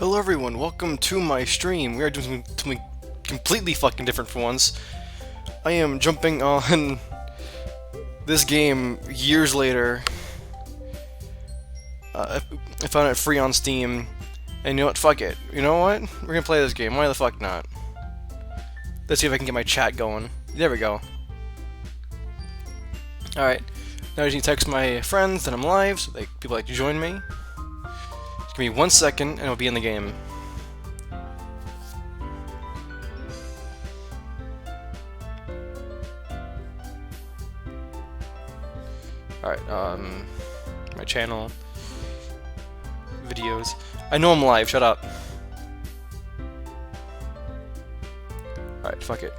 Hello everyone, welcome to my stream. We are doing something completely fucking different for once. I am jumping on this game years later. I found it free on Steam, and you know what, fuck it. You know what? We're gonna play this game, why the fuck not? Let's see if I can get my chat going. There we go. Alright, now I just need to text my friends that I'm live, so people like to join me. Just give me 1 second, and I'll be in the game. Alright, my channel, videos. I know I'm live, shut up. Alright, fuck it.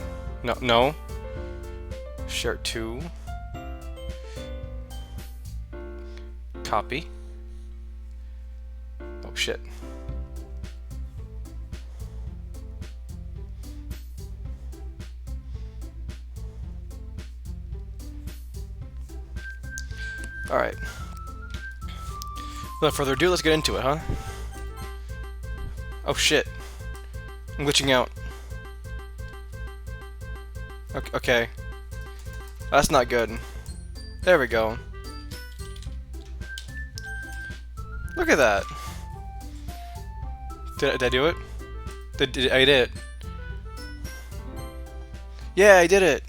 No. Share to. Copy. Oh shit. Alright. Without further ado, let's get into it, huh? Oh shit. I'm glitching out. Okay. That's not good. There we go. Look at that. Did I do it? I did it. Yeah, I did it.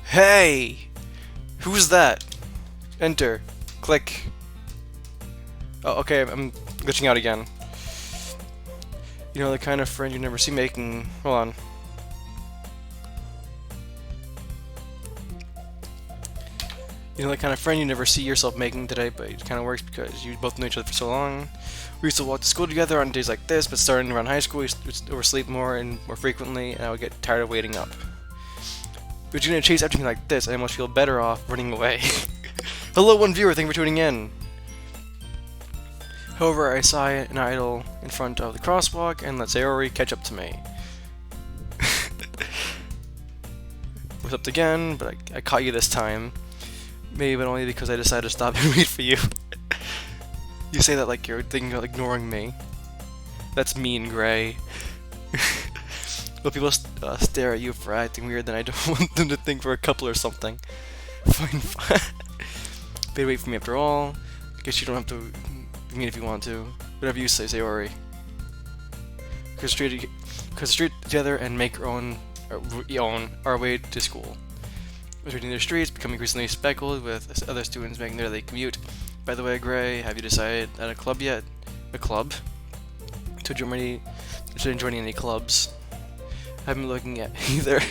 Hey! Who's that? Enter. Click. Oh, okay, I'm glitching out again. You know, the kind of friend you never see making... Hold on. You know, the kind of friend you never see yourself making today, but it kind of works because you both know each other for so long. We used to walk to school together on days like this, but starting around high school, we used to oversleep more and more frequently, and I would get tired of waiting up. But you're gonna chase everything like this, I almost feel better off running away. Hello, one viewer, thank you for tuning in. However, I saw an idol in front of the crosswalk and let Sayori catch up to me. Was up again, but I caught you this time. Maybe, but only because I decided to stop and wait for you. You say that like you're thinking about ignoring me. That's mean, Gray. But people stare at you for acting weird, then I don't want them to think we're a couple or something. Fine. But wait for me after all. I guess you don't have to be mean if you want to. Whatever you say, Sayori. Cause street together and make our way to school. Returning their streets, becoming increasingly speckled with other students making their daily commute. By the way, Gray, have you decided at a club yet? A club? Should you joining any clubs? I haven't been looking at either.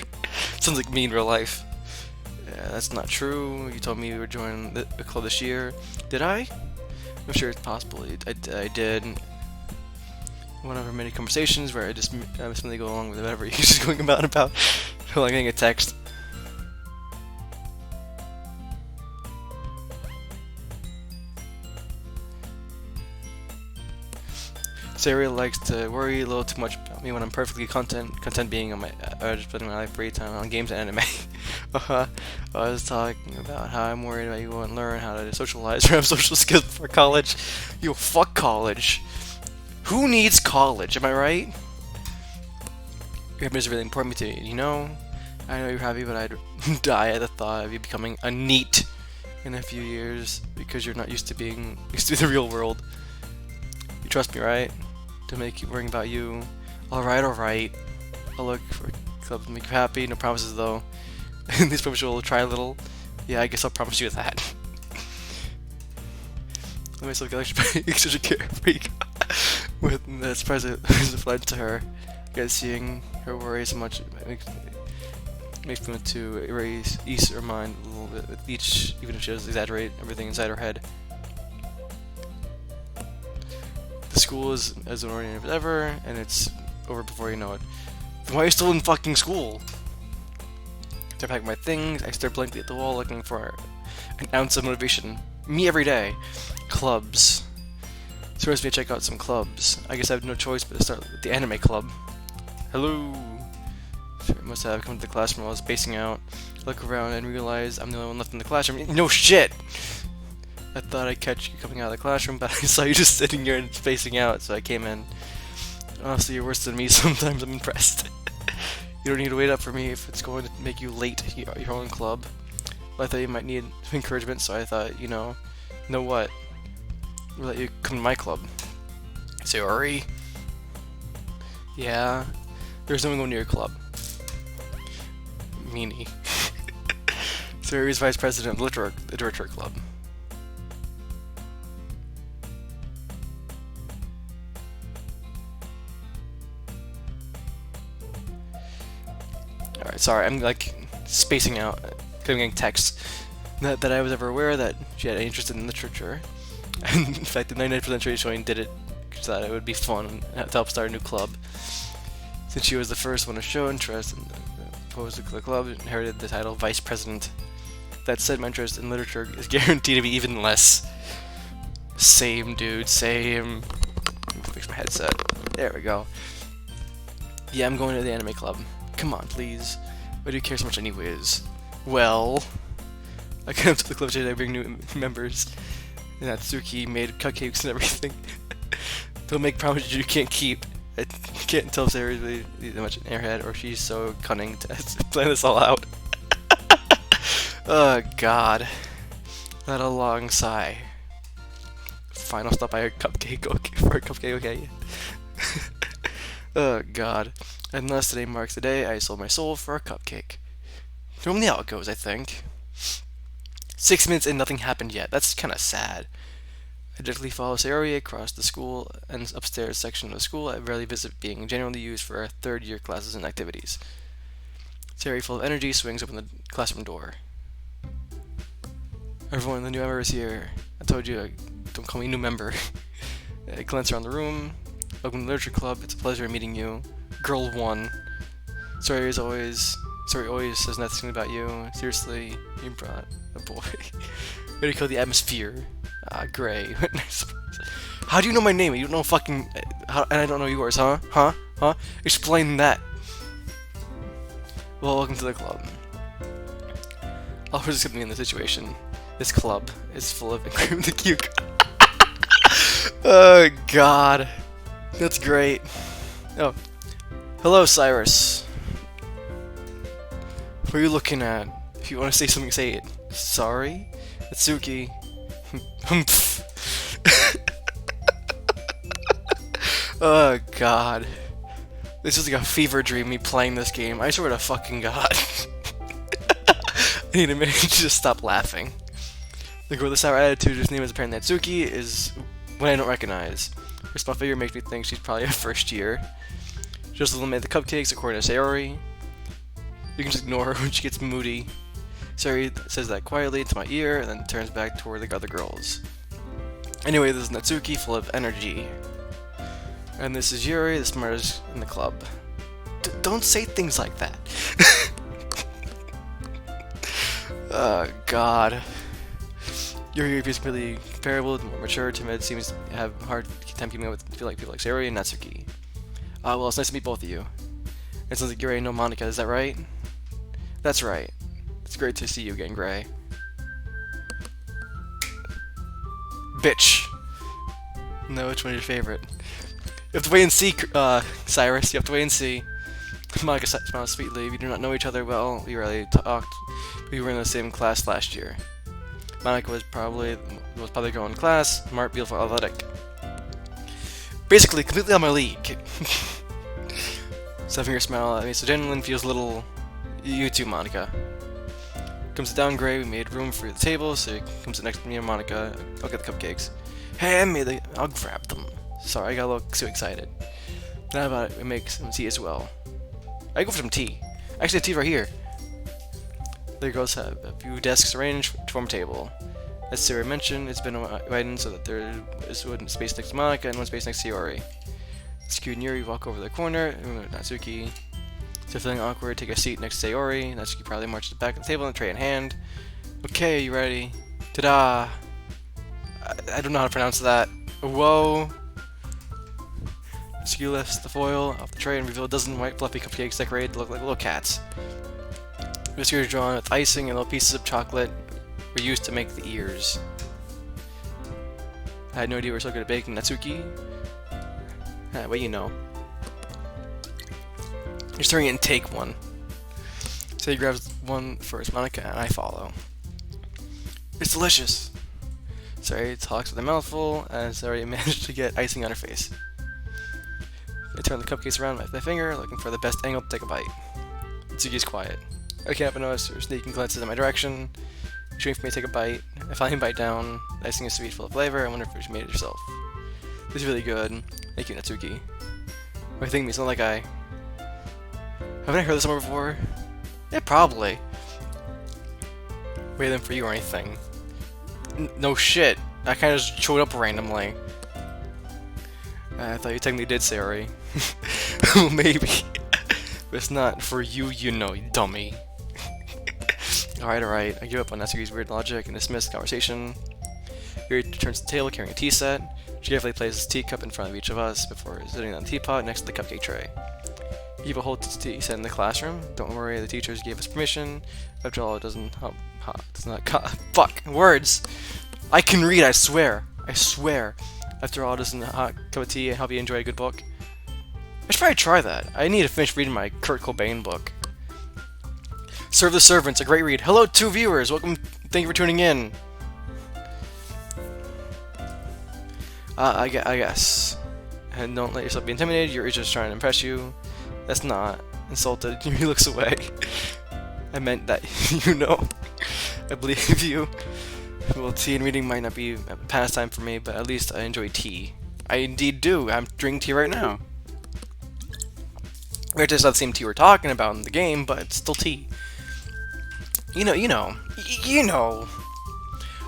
Sounds like me in real life. Yeah, that's not true. You told me you were joining the club this year. Did I? I'm sure it's possible. I did. One of our many conversations where I simply go along with whatever you're just going about. Like getting a text. Sayori likes to worry a little too much about me when I'm perfectly content being on just spending my life free time on games and anime. I was talking about how I'm worried about you won't learn how to socialize or have social skills before college. Yo, fuck college. Who needs college? Am I right? Your happiness is really important to me, you know? I know you're happy, but I'd die at the thought of you becoming a NEET in a few years because you're not used to the real world. You trust me, right? To make you worrying about you. Alright. I'll look for clubs to make you happy. No promises though. These promises will try a little. Yeah, I guess I'll promise you that. Let myself get such a carefree with this present is a flood to her. Guys, seeing her worry so much makes me want to ease her mind a little bit with each, even if she does exaggerate everything inside her head. The school is as unoriented as ever, and it's over before you know it. Then why are you still in fucking school? I pack my things, I stare blankly at the wall looking for an ounce of motivation. Me every day. Clubs. So me to check out some clubs. I guess I have no choice but to start with the anime club. Hello! So I must have come to the classroom while I was spacing out. I look around and realize I'm the only one left in the classroom. No shit! I thought I'd catch you coming out of the classroom, but I saw you just sitting here and spacing out, so I came in. Honestly, you're worse than me. Sometimes I'm impressed. You don't need to wait up for me if it's going to make you late to your own club. But I thought you might need encouragement, so I thought, you know what? We'll let you come to my club. Sorry. Yeah. There's no one going to your club. Meanie. Sari's vice president of the Literature Club. Alright, sorry, I'm like spacing out, getting texts. Not that I was ever aware that she had any interest in literature. And in fact, the 99% chance showing did it so that it would be fun to help start a new club. Since she was the first one to show interest and proposed to the club, inherited the title Vice President. That said, my interest in literature is guaranteed to be even less. Same, dude, same. Fix my headset. There we go. Yeah, I'm going to the anime club. Come on, please. Why do you care so much anyways? Well, I came to the club today to bring new members. And Natsuki made cupcakes and everything. Don't make promises you can't keep. I can't tell if Sarah's really that much an airhead or she's so cunning to plan this all out. Oh god. Not a long sigh. Final stop by a cupcake, okay, for a cupcake, okay? Oh god. Unless today marks the day I sold my soul for a cupcake. Normally how it goes, I think. 6 minutes and nothing happened yet. That's kind of sad. I directly follow Sayori across the school and upstairs section of the school I rarely visit, being generally used for our third-year classes and activities. Sayori, full of energy, swings open the classroom door. Everyone, the new member is here. I told you, don't call me new member. I glance around the room. Welcome to the Literature Club. It's a pleasure meeting you. Girl 1. Sayori always says nothing about you. Seriously, you brought a boy. Way to kill the atmosphere. Ah, Gray. How do you know my name? You don't know fucking... and I don't know yours, huh? Huh? Explain that. Well, welcome to the club. I'll just get me in the situation. This club is full of cream the cute. Oh, God. That's great. Oh. Hello, Cyrus. What are you looking at? If you want to say something, say it. Sorry? Natsuki. Oh god. This is like a fever dream, me playing this game. I swear to fucking god. I need a minute to just stop laughing. The girl with the sour attitude, whose name is apparently Natsuki, is one I don't recognize. Her small figure makes me think she's probably a first year. She just made the cupcakes according to Sayori. You can just ignore her when she gets moody. Sayori says that quietly into my ear, and then turns back toward the other girls. Anyway, this is Natsuki, full of energy. And this is Yuri, the smartest in the club. Don't say things like that. Oh, God. Yuri appears really comparable, more mature, timid, seems to have a hard time keeping up with people like Sayori and Natsuki. Well, it's nice to meet both of you. It sounds like Yuri know Monica, is that right? That's right. It's great to see you again, Gray. Bitch. No, which one is your favorite? You have to wait and see, Cyrus. You have to wait and see. Monica smiles sweetly. We do not know each other well. We rarely talked. We were in the same class last year. Monica was probably the most popular girl in class. Smart, beautiful, athletic. Basically, completely on my league. So having her smile at me so genuine feels a little... You too, Monica. Comes down, Gray. We made room for the table, so he comes next to me and Monica. I'll get the cupcakes. Hey, I'll grab them. Sorry, I got a little too excited. Now about it, we make some tea as well. I go for some tea. Actually, tea right here. The girls have a few desks arranged to form a table. As Sarah mentioned, it's been widened so that there is one space next to Monica and one space next to Yuri. Natsuki and Yuri walk over the corner, and Natsuki, so feeling awkward, take a seat next to Sayori. Natsuki proudly marches back to the table and tray in hand. Okay, you ready? Ta-da! I don't know how to pronounce that. Whoa! Natsuki lifts the foil off the tray and reveals a dozen white fluffy cupcakes decorated to look like little cats. Whiskers drawn with icing and little pieces of chocolate were used to make the ears. I had no idea we were so good at baking. Natsuki? Well, you know. You're starting in take 1. So he grabs one first, Monica, and I follow. It's delicious! Sari talks with a mouthful, and Sari managed to get icing on her face. I turn the cupcakes around with my finger, looking for the best angle to take a bite. Natsuki's quiet. I can't help but notice her sneaking glances in my direction. She waits for me to take a bite. I finally bite down. The icing is sweet, full of flavor. I wonder if she made it herself. This is really good. Thank you, Natsuki. Why think me sound like I... Haven't I heard this somewhere before? Yeah, probably. Waiting for you or anything. No shit. I kinda just showed up randomly. I thought you technically did, Sari. Well, maybe. But it's not for you, you know, you dummy. Alright. I give up on Natsuki's weird logic and dismiss the conversation. Yuri returns to the table carrying a tea set. She carefully places a teacup in front of each of us before sitting on the teapot next to the cupcake tray. Eva holds the tea set in the classroom. Don't worry, the teachers gave us permission. After all, it doesn't fuck words. I can read, I swear. After all, doesn't a hot cup of tea help you enjoy a good book? I should probably try that. I need to finish reading my Kurt Cobain book. Serve the Servants, a great read. Hello, 2 viewers. Welcome. Thank you for tuning in. I guess. And don't let yourself be intimidated. You're just trying to impress you. That's not insulted. He looks away. I meant that, you know. I believe you. Well, tea and reading might not be a pastime for me, but at least I enjoy tea. I indeed do. I'm drinking tea right now. It's not the same tea we're talking about in the game, but it's still tea. You know.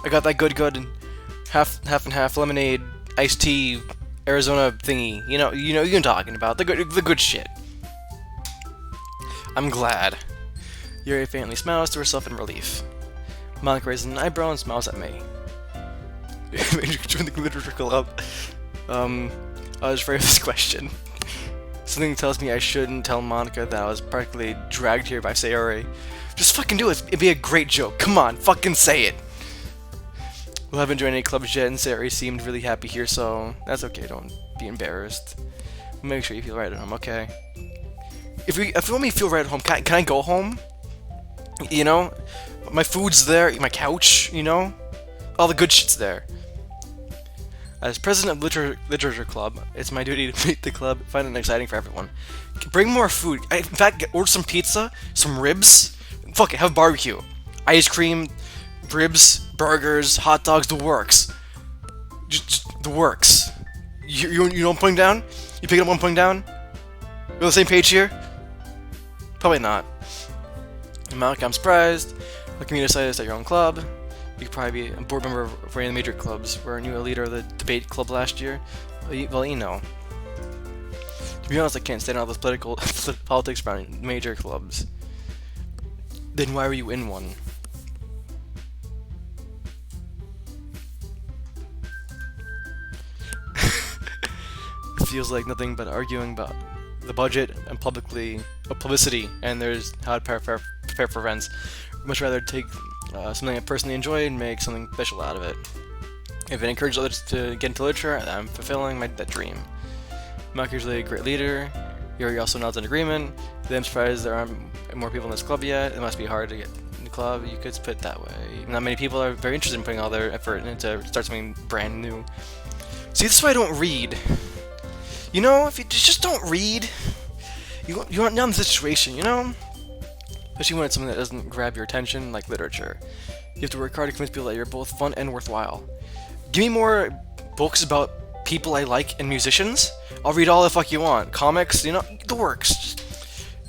I got that good half and half lemonade, iced tea, Arizona thingy. You know you're talking about the good shit. I'm glad. Yuri faintly smiles to herself in relief. Monica raises an eyebrow and smiles at me. Join the Literature Club. I was afraid of this question. Something tells me I shouldn't tell Monica that I was practically dragged here by Sayori. Just fucking do it. It'd be a great joke. Come on, fucking say it. We haven't joined any clubs yet, and Sayori seemed really happy here, so that's okay. Don't be embarrassed. Make sure you feel right at home, okay? If you want me to feel right at home, can I go home? You know? My food's there, my couch, you know? All the good shit's there. As president of Literature Club, it's my duty to make the club fun and exciting for everyone. Bring more food. In fact, order some pizza, some ribs. Fuck it, have barbecue. Ice cream, ribs, burgers, hot dogs, the works. Just the works. You know what I'm putting down? You picking up what I'm putting down? We're on the same page here? Probably not. Malcolm, I'm surprised. How can you decide to start your own club? You could probably be a board member of any of the major clubs. Weren't you a leader of the debate club last year? Well, you know. To be honest, I can't stand all this politics around major clubs. Then why were you in one? It feels like nothing but arguing about the budget and publicity, and there's how to prepare for events. I'd much rather take something I personally enjoy and make something special out of it. If it encourages others to get into literature, I'm fulfilling that dream. Malk is usually a great leader. Yuri also nods in agreement. I'm surprised there aren't more people in this club yet. It must be hard to get in the club. You could put it that way. Not many people are very interested in putting all their effort into start something brand new. See, this is why I don't read. You know, if you just don't read, you aren't in the situation, you know? Especially when it's something that doesn't grab your attention, like literature. You have to work hard to convince people that you're both fun and worthwhile. Give me more books about people I like and musicians. I'll read all the fuck you want. Comics, you know, the works.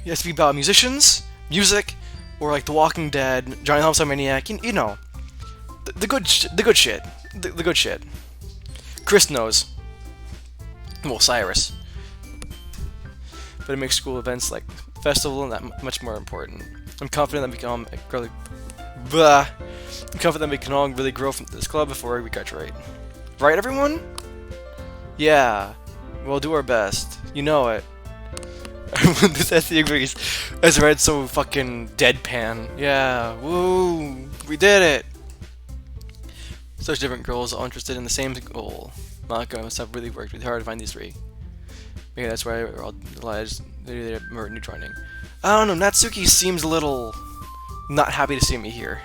It has to be about musicians, music, or like The Walking Dead, Johnny Homicide Maniac, you know. The good shit. The good shit. Chris knows. Well, Cyrus. But it makes school events like festival that much more important. I'm confident that we can all really grow from this club before we graduate. Right, everyone? Yeah. We'll do our best. You know it. This essay agrees. As read so fucking deadpan. Yeah. Woo. We did it. Such different girls all interested in the same goal. Monica must have really worked really hard to find these three. Maybe that's why we're all delighted they're new joining. I don't know, Natsuki seems a little not happy to see me here.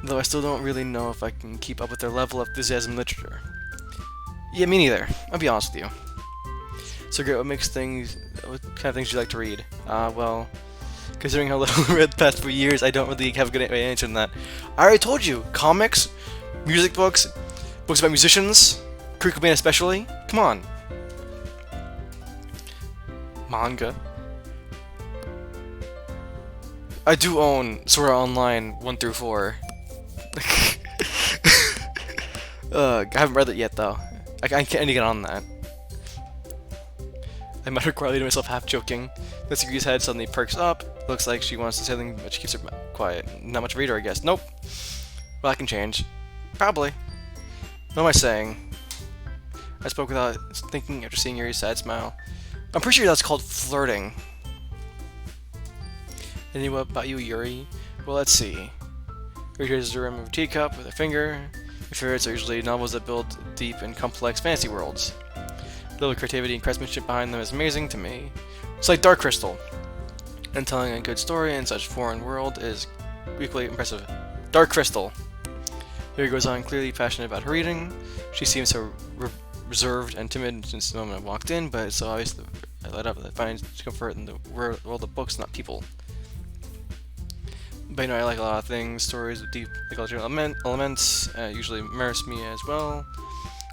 Though I still don't really know if I can keep up with their level of enthusiasm in literature. Yeah, me neither. I'll be honest with you. So great, what kind of things do you like to read? Well, considering how little I read the past few years, I don't really have a good answer on that. I already told you, comics, music books, books about musicians, Kurt Cobain especially. Come on. Manga. I do own Sword Art Online 1 through 4. I haven't read it yet though. I can't get on that. I muttered quietly to myself, half joking. Mitsuki's head suddenly perks up. Looks like she wants to say something, but she keeps her mouth quiet. Not much of a reader, I guess. Nope. Well, I can change. Probably. What am I saying? I spoke without thinking after seeing Yuri's sad smile. I'm pretty sure that's called flirting. And what about you, Yuri? Well, let's see. Yuri traces the rim of a teacup with her finger. Your favorites are usually novels that build deep and complex fantasy worlds. The little creativity and craftsmanship behind them is amazing to me. It's like Dark Crystal. And telling a good story in such a foreign world is equally impressive. Dark Crystal. Yuri goes on, clearly passionate about her reading. She seems so reserved and timid since the moment I walked in, but it's so obvious that I let up that I find comfort in the world of books, not people. But you know, I like a lot of things, stories with deep cultural elements, usually immerse me as well.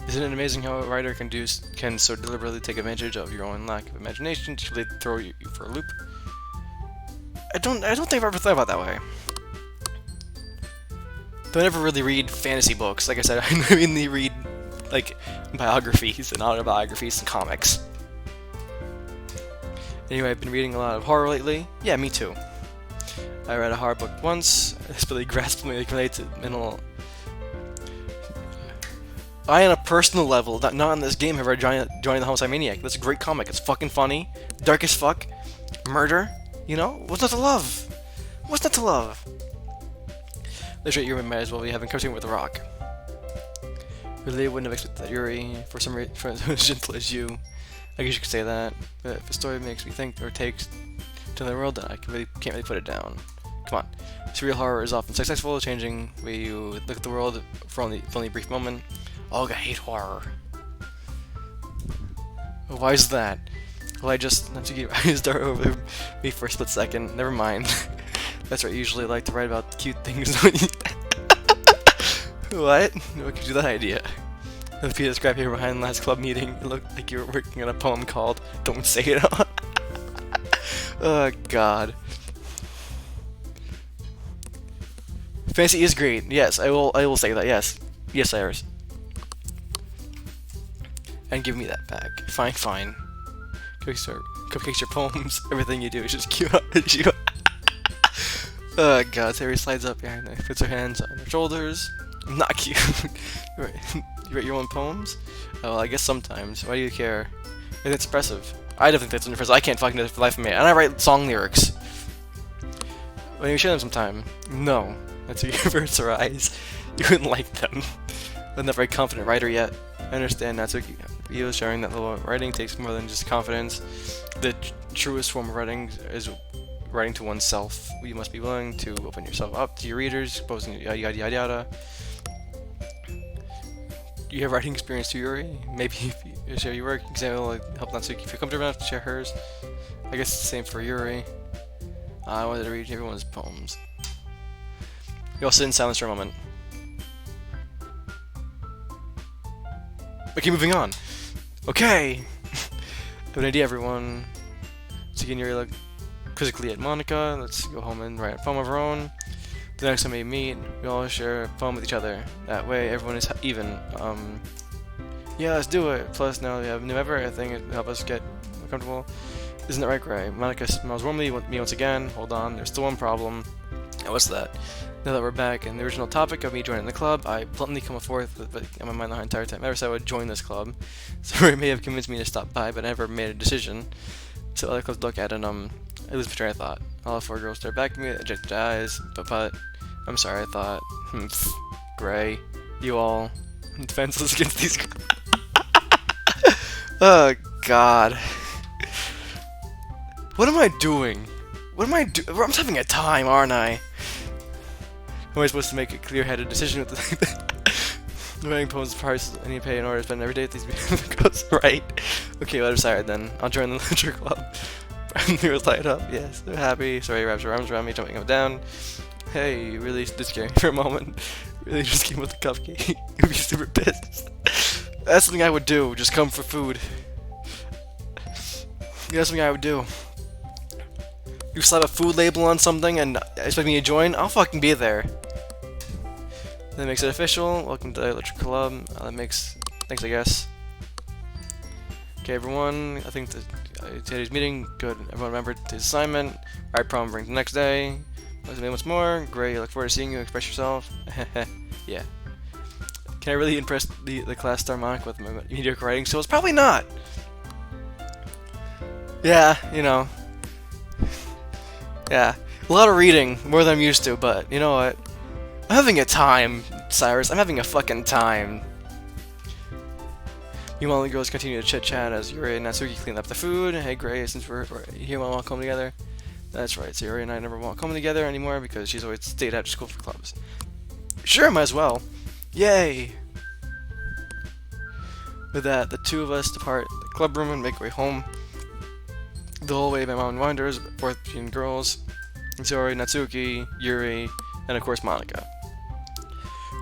Isn't it amazing how a writer can so deliberately take advantage of your own lack of imagination to really throw you for a loop? I don't think I've ever thought about it that way. Though I never really read fantasy books. Like I said, I mainly read like biographies and autobiographies and comics. Anyway, I've been reading a lot of horror lately. Yeah, me too. I read a horror book once. This really grasped me related to mental. I, on a personal level, not in this game, have read Johnny the Homicide Maniac. That's a great comic. It's fucking funny, dark as fuck, murder. You know, what's not to love? What's not to love? This rate, you might as well be having conversation with The Rock. Really wouldn't have expected that Yuri, for some reason, as gentle as you. I guess you could say that. But if a story makes me think or takes to the world, then I can't really put it down. Come on. Surreal horror is often successful, changing the way you look at the world for only a brief moment. Oh, I hate horror. Why is that? Well, I just have to get eyes dart over me for a split second. Never mind. That's right, I usually like to write about cute things. What? What gives you that idea? The piece of scrap here behind the last club meeting, it looked like you were working on a poem called Don't Say It On. Oh, God. Fantasy is great. Yes, I will say that. Yes. Yes, Iris. And give me that back. Fine. Cupcakes your poems. Everything you do is just cute. Oh God, Terry slides up behind her, puts her hands on her shoulders. Not cute. You write your own poems? Oh, well, I guess sometimes. Why do you care? And it's impressive. I definitely think that's impressive. I can't fucking do it for the life of me. And I write song lyrics. Why don't you share them sometime? No. That's what your birds her eyes. You wouldn't like them. I'm not a very confident writer yet. I understand that's what you was showing that little writing takes more than just confidence. The truest form of writing is writing to oneself. You must be willing to open yourself up to your readers, posing yada yada yada yada. Do you have writing experience too, Yuri? Maybe if you share your work, example, like help Natsuki feel comfortable enough to share hers. I guess it's the same for Yuri. I wanted to read everyone's poems. We all sit in silence for a moment. Okay, moving on. Okay! I have an idea, everyone. So again, Yuri look quizzically at Monica. Let's go home and write a poem of our own. The next time we meet, we all share a poem with each other. That way, everyone is even. Yeah, let's do it. Plus, now we have new ever. I think it will help us get more comfortable. Isn't that right, Gray? Monica smiles warmly at me once again. Hold on, there's still one problem. And what's that? Now that we're back in the original topic of me joining the club, I bluntly come forth with on my mind the entire time. I never said I would join this club. So it may have convinced me to stop by, but I never made a decision. So other clubs look at it and I lose my train of thought. All four girls stare back at me with ejected eyes, but I'm sorry, I thought, Gray, you all defenseless against these. Oh God. What am I doing? What am I doing? I'm just having a time, aren't I? Am I supposed to make a clear-headed decision with the writing poems parts I need to pay in order to spend every day with these goes right? Okay, well, I'm sorry then. I'll join the literature club. Heroes light up, yes, they're happy. Sorry, wraps her arms around me, jumping up and down. Hey, you really did scare me for a moment. Really just came with the cupcake. You'd be super pissed. That's something I would do, just come for food. That's something I would do. You slap a food label on something and expect me to join? I'll fucking be there. That makes it official. Welcome to the Literature Club. That makes... Thanks, I guess. Okay, everyone. I think that today's meeting, good. Everyone remembered his assignment. Alright, prom brings the next day. Let's meet once more. Great, I look forward to seeing you express yourself. Yeah. Can I really impress the class star Monica with my mediocre writing skills? Probably not! Yeah, you know. Yeah. A lot of reading, more than I'm used to, but you know what? I'm having a time, Cyrus. I'm having a fucking time. Meanwhile, the girls continue to chit-chat as Yuri and Natsuki clean up the food. Hey, Gray, since we're here, we all come together. That's right, so Yuri and I never won't come together anymore because she's always stayed after school for clubs. Sure, might as well. Yay! With that, the two of us depart the club room and make our way home. The whole way my mom wanders, forth between girls. Yuri, Natsuki, Yuri, and of course Monica.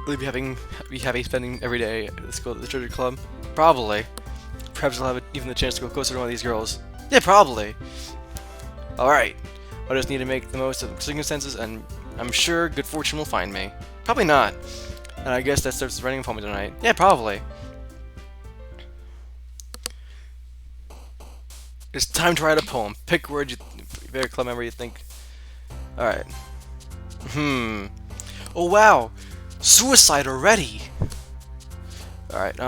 Will you be happy spending every day at the school at the Literature Club? Probably. Perhaps I'll have even the chance to go closer to one of these girls. Yeah, probably. Alright. I just need to make the most of the circumstances, and I'm sure good fortune will find me. Probably not. And I guess that starts writing for me tonight. Yeah, probably. It's time to write a poem. Pick a word you favorite club member you think. Alright. Oh wow! Suicide already! Alright,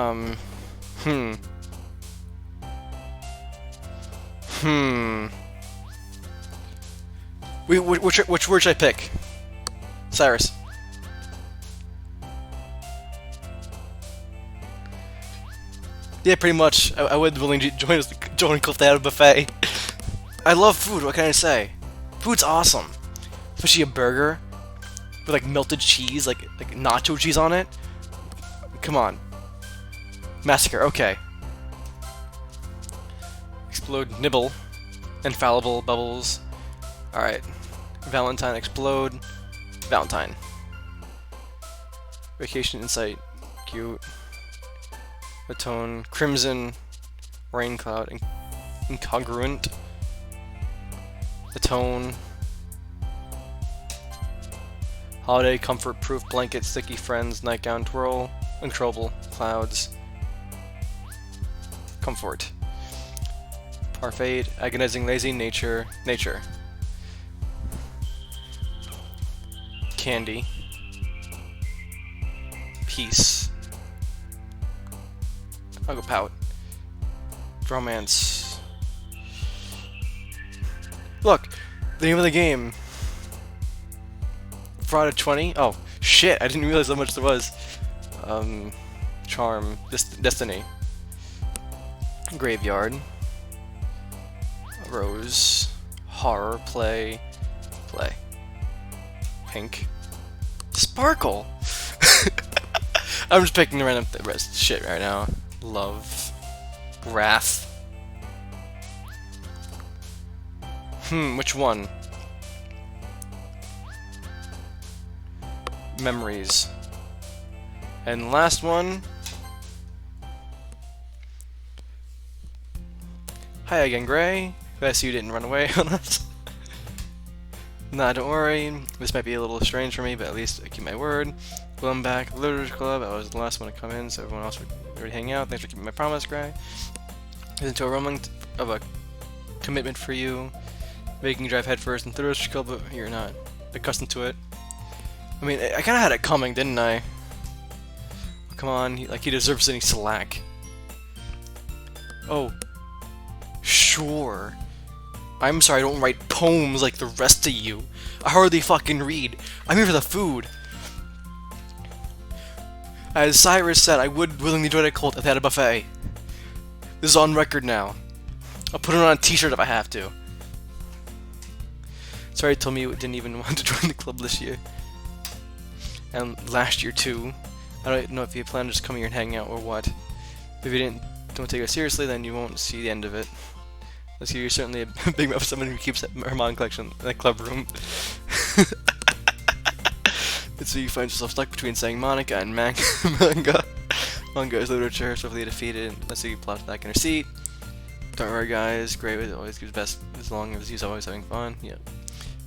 Which word should I pick? Cyrus. Yeah, pretty much. I would willing to join Cliff out of buffet. I love food, what can I say? Food's awesome. Especially a burger with like melted cheese, like nacho cheese on it. Come on. Massacre, okay. Explode, nibble. Infallible, bubbles. Alright. Valentine, explode. Valentine. Vacation, insight, cute. Atone, crimson. Rain cloud, incongruent. Atone. Holiday, comfort, proof, blanket, sticky friends, nightgown, twirl, uncontrollable, clouds. Comfort. Parfait, agonizing, lazy, nature, nature. Candy. Peace. I'll go pout. Romance. Look, the name of the game. Fraud of 20? Oh, shit, I didn't realize how much there was. Charm. Destiny. Graveyard. Rose. Horror. Play. Play. Pink. Sparkle! I'm just picking the random shit right now. Love. Wrath. Which one? Memories. And last one. Hi again, Gray. Glad to see you didn't run away on us. Nah, don't worry. This might be a little strange for me, but at least I keep my word. Well, I'm back at the Literature Club. I was the last one to come in, so everyone else would already hang out. Thanks for keeping my promise, Gray. Into a moment of a commitment for you. Making you drive headfirst into the Literature Club, but you're not accustomed to it. I mean, I kind of had it coming, didn't I? Oh, come on, he deserves any slack. Oh. Sure. I'm sorry, I don't write poems like the rest of you. I hardly fucking read. I'm here for the food. As Cyrus said, I would willingly join a cult if they had a buffet. This is on record now. I'll put it on a t-shirt if I have to. Sorry, told me you didn't even want to join the club this year. And last year too. I don't know if you plan on just coming here and hanging out or what. If you don't take it seriously, then you won't see the end of it. This year, you're certainly a big mouth for someone who keeps that Herman collection in the club room. So you find yourself stuck between saying Monica and manga. Manga is literature, swiftly defeated. Let's see you plot back in her seat. Don't worry, guys. Gray always gives best as long as he's always having fun. Yeah,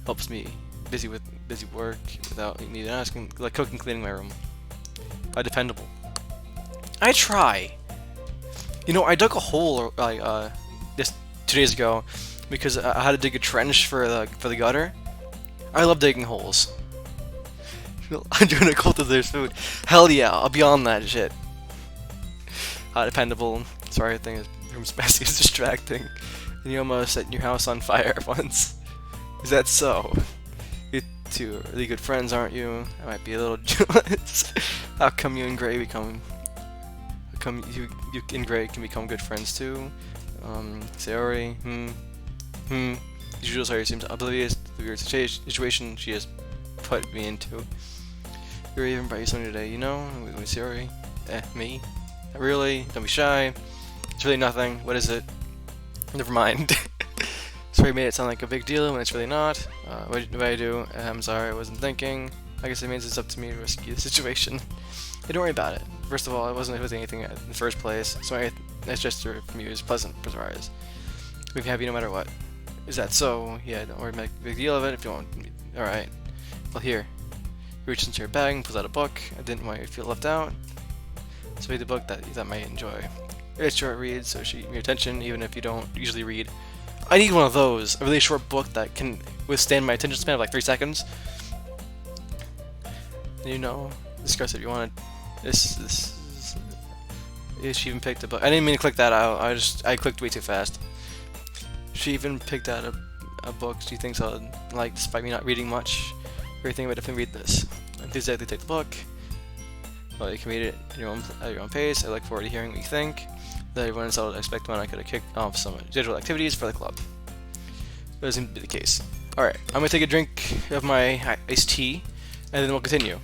helps me busy work without me even asking, like cooking, cleaning my room. Dependable. I try. You know, I dug a hole like just 2 days ago because I had to dig a trench for the gutter. I love digging holes. I'm doing a cult of their food. Hell yeah, I'll be on that shit. Dependable. Sorry, I think his room's messy is distracting. And you almost set your house on fire once. Is that so? You two are really good friends, aren't you? I might be a little jealous. How come you and Gray become... How come you and Gray can become good friends too? Sayori, You should sorry seems oblivious to the weird situation she has put me into. You're even brought you something today, you know? With Sayori? Me? Not really? Don't be shy. It's really nothing. What is it? Never mind. Sorry, made it sound like a big deal when it's really not. What did I do? I'm sorry, I wasn't thinking. I guess it means it's up to me to rescue the situation. Hey, don't worry about it. First of all, I wasn't doing anything in the first place, so my nice gesture from you is pleasant surprise. We'll be happy no matter what. Is that so? Yeah, don't worry, make a big deal of it if you want. Alright. Well, here. He reaches into your bag and pulls out a book. I didn't want you to feel left out. So read the book that you might enjoy. It's short read, so she your attention even if you don't usually read. I need one of those. A really short book that can withstand my attention span of like 3 seconds. You know, discuss if you wanted. She even picked a book. I didn't mean to click that out. I clicked way too fast. She even picked out a book she thinks I'll like, despite me not reading much. Everything, but definitely read this. Enthusiastically take the book. Well, you can read it at your own pace. I look forward to hearing what you think. That everyone else would expect when I could have kicked off some digital activities for the club. That doesn't seem to be the case. Alright, I'm gonna take a drink of my iced tea, and then we'll continue.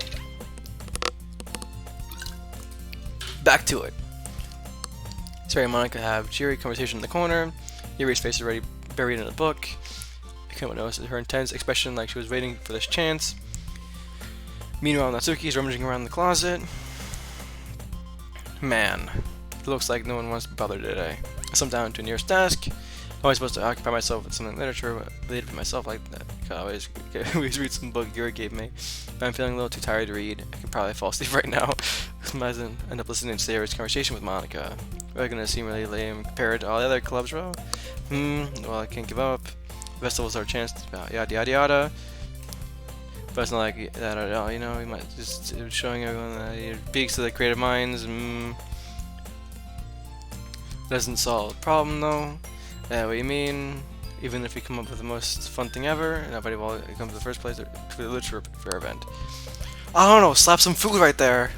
Back to it. Sorry, Monica have cheery conversation in the corner. Yuri's face is already buried in a book. I couldn't notice her intense expression like she was waiting for this chance. Meanwhile, Natsuki is rummaging around the closet. Man, it looks like no one wants to bother today. I sat down to a nearest desk. I'm always supposed to occupy myself with something literature, but related to myself like that. I always read some book Yuri gave me. But I'm feeling a little too tired to read. I could probably fall asleep right now. I might end up listening to Sayori's conversation with Monica. We're gonna seem really lame compared to all the other clubs, bro. Well, I can't give up. The festival's our chance to yada yada yada. But it's not like that at all, you know. We might just showing everyone that it speaks to the creative minds. Doesn't solve the problem though. What you mean? Even if we come up with the most fun thing ever, nobody will come to the first place to the literature fair event. I don't know. Slap some food right there.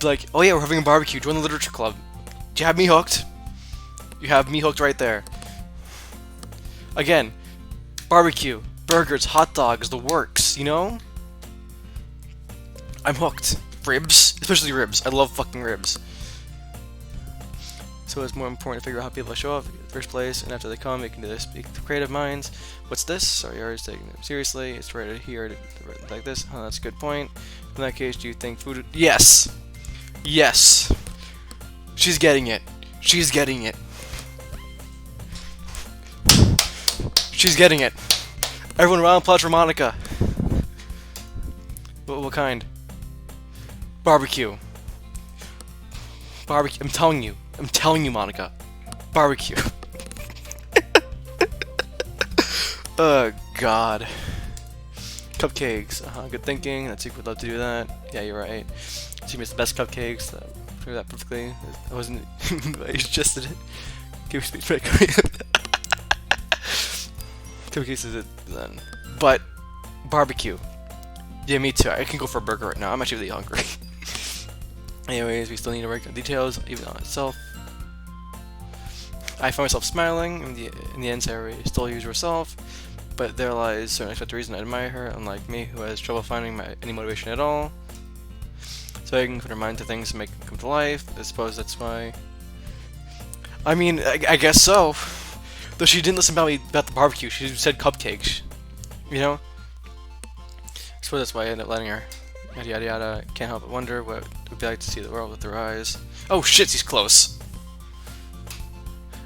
Be like, oh yeah, we're having a barbecue. Join the literature club. Do you have me hooked? You have me hooked right there. Again, barbecue, burgers, hot dogs, the works, you know? I'm hooked. Ribs, especially ribs. I love fucking ribs. So it's more important to figure out how people show up in the first place, and after they come, they can do this. Speak to creative minds. What's this? Sorry, you're always taking it seriously. It's right here, like this. Oh, that's a good point. In that case, do you think food? Yes! Yes! She's getting it. She's getting it. She's getting it. Everyone around applause for Monica. What kind? Barbecue. Barbecue. I'm telling you, Monica. Barbecue. Oh, God. Cupcakes. Good thinking. That Secret would love to do that. Yeah, you're right. She makes the best cupcakes. Do that perfectly. I wasn't. I suggested it. Give speech break. Cupcakes is it then. But barbecue. Yeah, me too. I can go for a burger right now. I'm actually really hungry. Anyways, we still need to work on details, even on itself. I find myself smiling in the end, Sayori still usual herself, but there lies certain unexpected reason I admire her, unlike me, who has trouble finding any motivation at all. So I can put her mind to things to make them come to life. I suppose that's why. I mean, I guess so. Though she didn't listen about the barbecue, she said cupcakes. You know? I suppose that's why I ended up letting her. Yada yada yada. Can't help but wonder what it would be like to see the world with her eyes. Oh shit, he's close!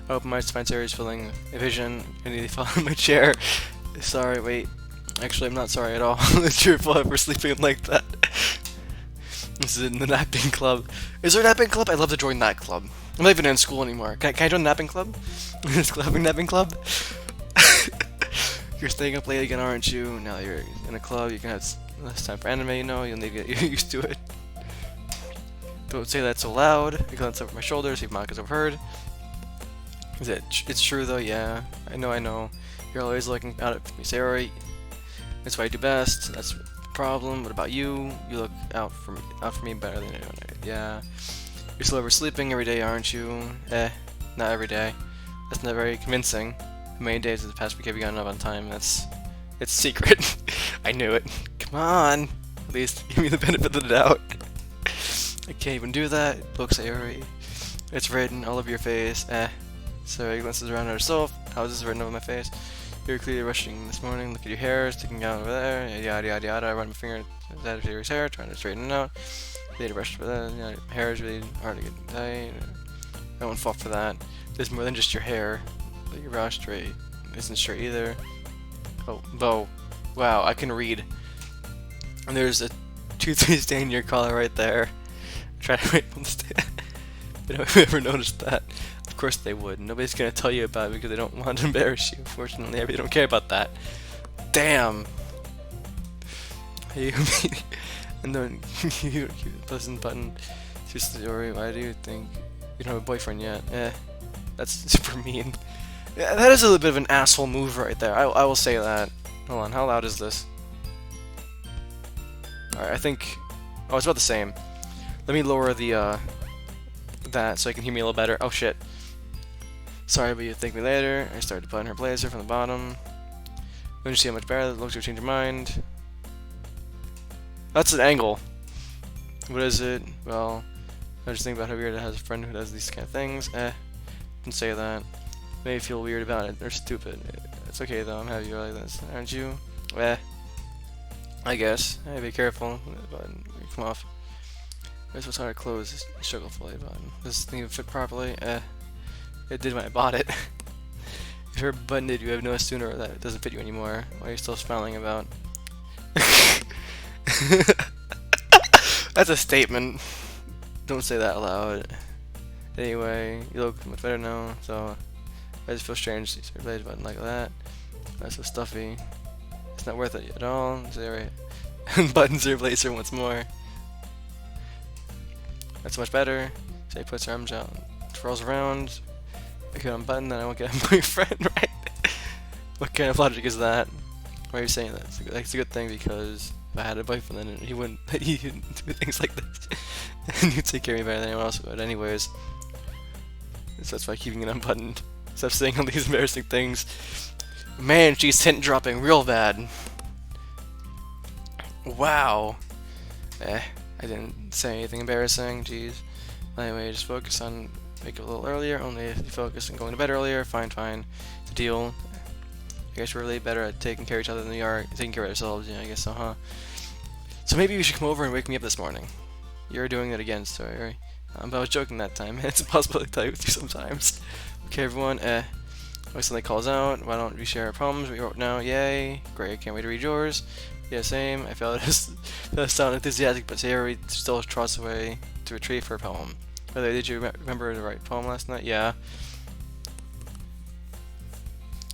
I open my eyes to find Sayori's filling a vision. I nearly fell in my chair. Sorry, wait. Actually, I'm not sorry at all. It's your fault for sleeping like that. This is in the napping club. Is there a napping club? I'd love to join that club. I'm not even in school anymore. Can I join the napping club? This napping club? You're staying up late again, aren't you? Now that you're in a club, you can have less time for anime, you know? You'll need to get used to it. Don't say that so loud. I glance over my shoulder, see if Monika's overheard. It's true though, yeah. I know. You're always looking out at me, Sayori. That's what I do best. That's the problem. What about you? You look out for me better than anyone. Yeah. You're still oversleeping every day, aren't you? Not every day. That's not very convincing. How many days in the past week have you gotten up on time? It's secret. I knew it. Come on. At least give me the benefit of the doubt. I can't even do that. Look, Sayori. It's written all over your face. Sayori glances around at herself. How is this written over my face? You're clearly rushing this morning. Look at your hair sticking out over there. Yada yada yada. I run my finger at Sayori's hair, trying to straighten it out. They rush for that. My hair is really hard to get tight. I won't fall for that. There's more than just your hair. But your brow straight isn't straight either. Oh, bow. Wow, I can read. And there's a toothpaste stain in your collar right there. Try to wait on the stand. You know, whoever noticed that? Of course they would. Nobody's gonna tell you about it because they don't want to embarrass you. Fortunately, I really don't care about that. Damn. Hey, and then you pleasant button. Seriously, Sayori, why do you think you don't have a boyfriend yet? That's super mean. Yeah, that is a little bit of an asshole move right there. I will say that. Hold on, how loud is this? Alright, I think. Oh, it's about the same. Let me lower the that so I can hear me a little better. Oh shit. Sorry, but you'd thank me later. I started to button her blazer from the bottom. When you see how much better that looks, you'll change your mind. That's an angle. What is it? Well, I just think about how weird it has a friend who does these kind of things. Don't say that. Maybe feel weird about it. They're stupid. It's okay though. I'm happy you like this, aren't you? I guess. Hey, be careful. Button, come off. This was hard to close. This struggle fully button. This thing fit properly. It did when I bought it. If you're buttoned, you have noticed sooner that it doesn't fit you anymore. Why are you still smiling about? That's a statement. Don't say that aloud. Anyway, you look much better now, so I just feel strange to see your blazer button like that. That's so stuffy. It's not worth it at all. Say right. Buttons your blazer once more. That's much better. So he puts her arms out, twirls around. I could unbutton, then I won't get a boyfriend, right? What kind of logic is that? Why are you saying that? It's a good thing because if I had a boyfriend, then he wouldn't do things like this. And he'd take care of me better than anyone else would. Anyways, so that's why keeping it unbuttoned. Stop saying all these embarrassing things. Man, she's hint dropping real bad. Wow. I didn't say anything embarrassing. Jeez. Anyway, just focus on wake up a little earlier. Only if you focus on going to bed earlier. Fine. It's a deal. I guess we're really better at taking care of each other than we are taking care of ourselves. Yeah, I guess so, huh? So maybe you should come over and wake me up this morning. You're doing it again, sorry. But I was joking that time. It's impossible to tell you with you sometimes. Okay, everyone. When somebody calls out, why don't we share our problems? We wrote now. Yay! Great. I can't wait to read yours. Yeah, same. I felt it sound enthusiastic, but Sayori still trots away to retrieve her poem. By the way, did you remember to write a poem last night? Yeah.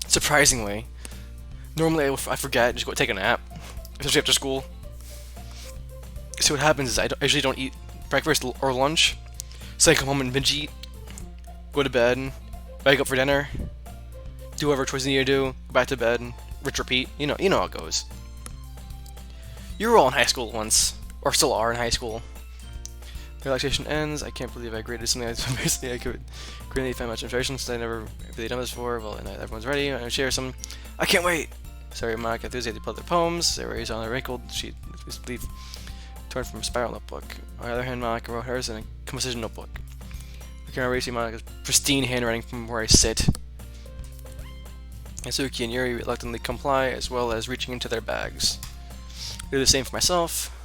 Surprisingly. Normally I forget and just go take a nap. Especially after school. So what happens is I usually don't eat breakfast or lunch. So I come home and binge eat. Go to bed. Wake up for dinner. Do whatever chores you need to do. Go back to bed. Repeat. You know how it goes. You were all in high school once. Or still are in high school. Relaxation ends. I can't believe I graded something that's basically I could greatly find much inspiration since I never really done this before. Well, and everyone's ready. I'm gonna share some. I can't wait! Sorry, Monica enthusiastic about their poems. Sarah is on a wrinkled sheet, leaf torn from a spiral notebook. On the other hand, Monica wrote hers in a composition notebook. I can already see Monica's pristine handwriting from where I sit. Natsuki and Yuri reluctantly comply, as well as reaching into their bags. Do the same for myself.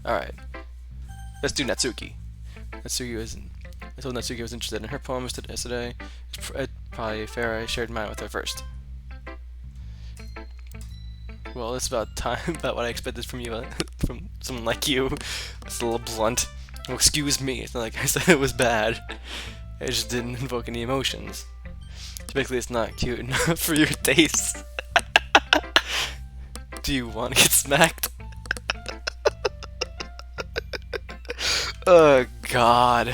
Alright. Let's do Natsuki. I told Natsuki I was interested in her poems today. It's probably fair I shared mine with her first. Well, it's about time, about what I expected from you, from someone like you. It's a little blunt. Well, excuse me, it's not like I said it was bad. I just didn't invoke any emotions. Typically, it's not cute enough for your taste. Do you want to get smacked? Oh God.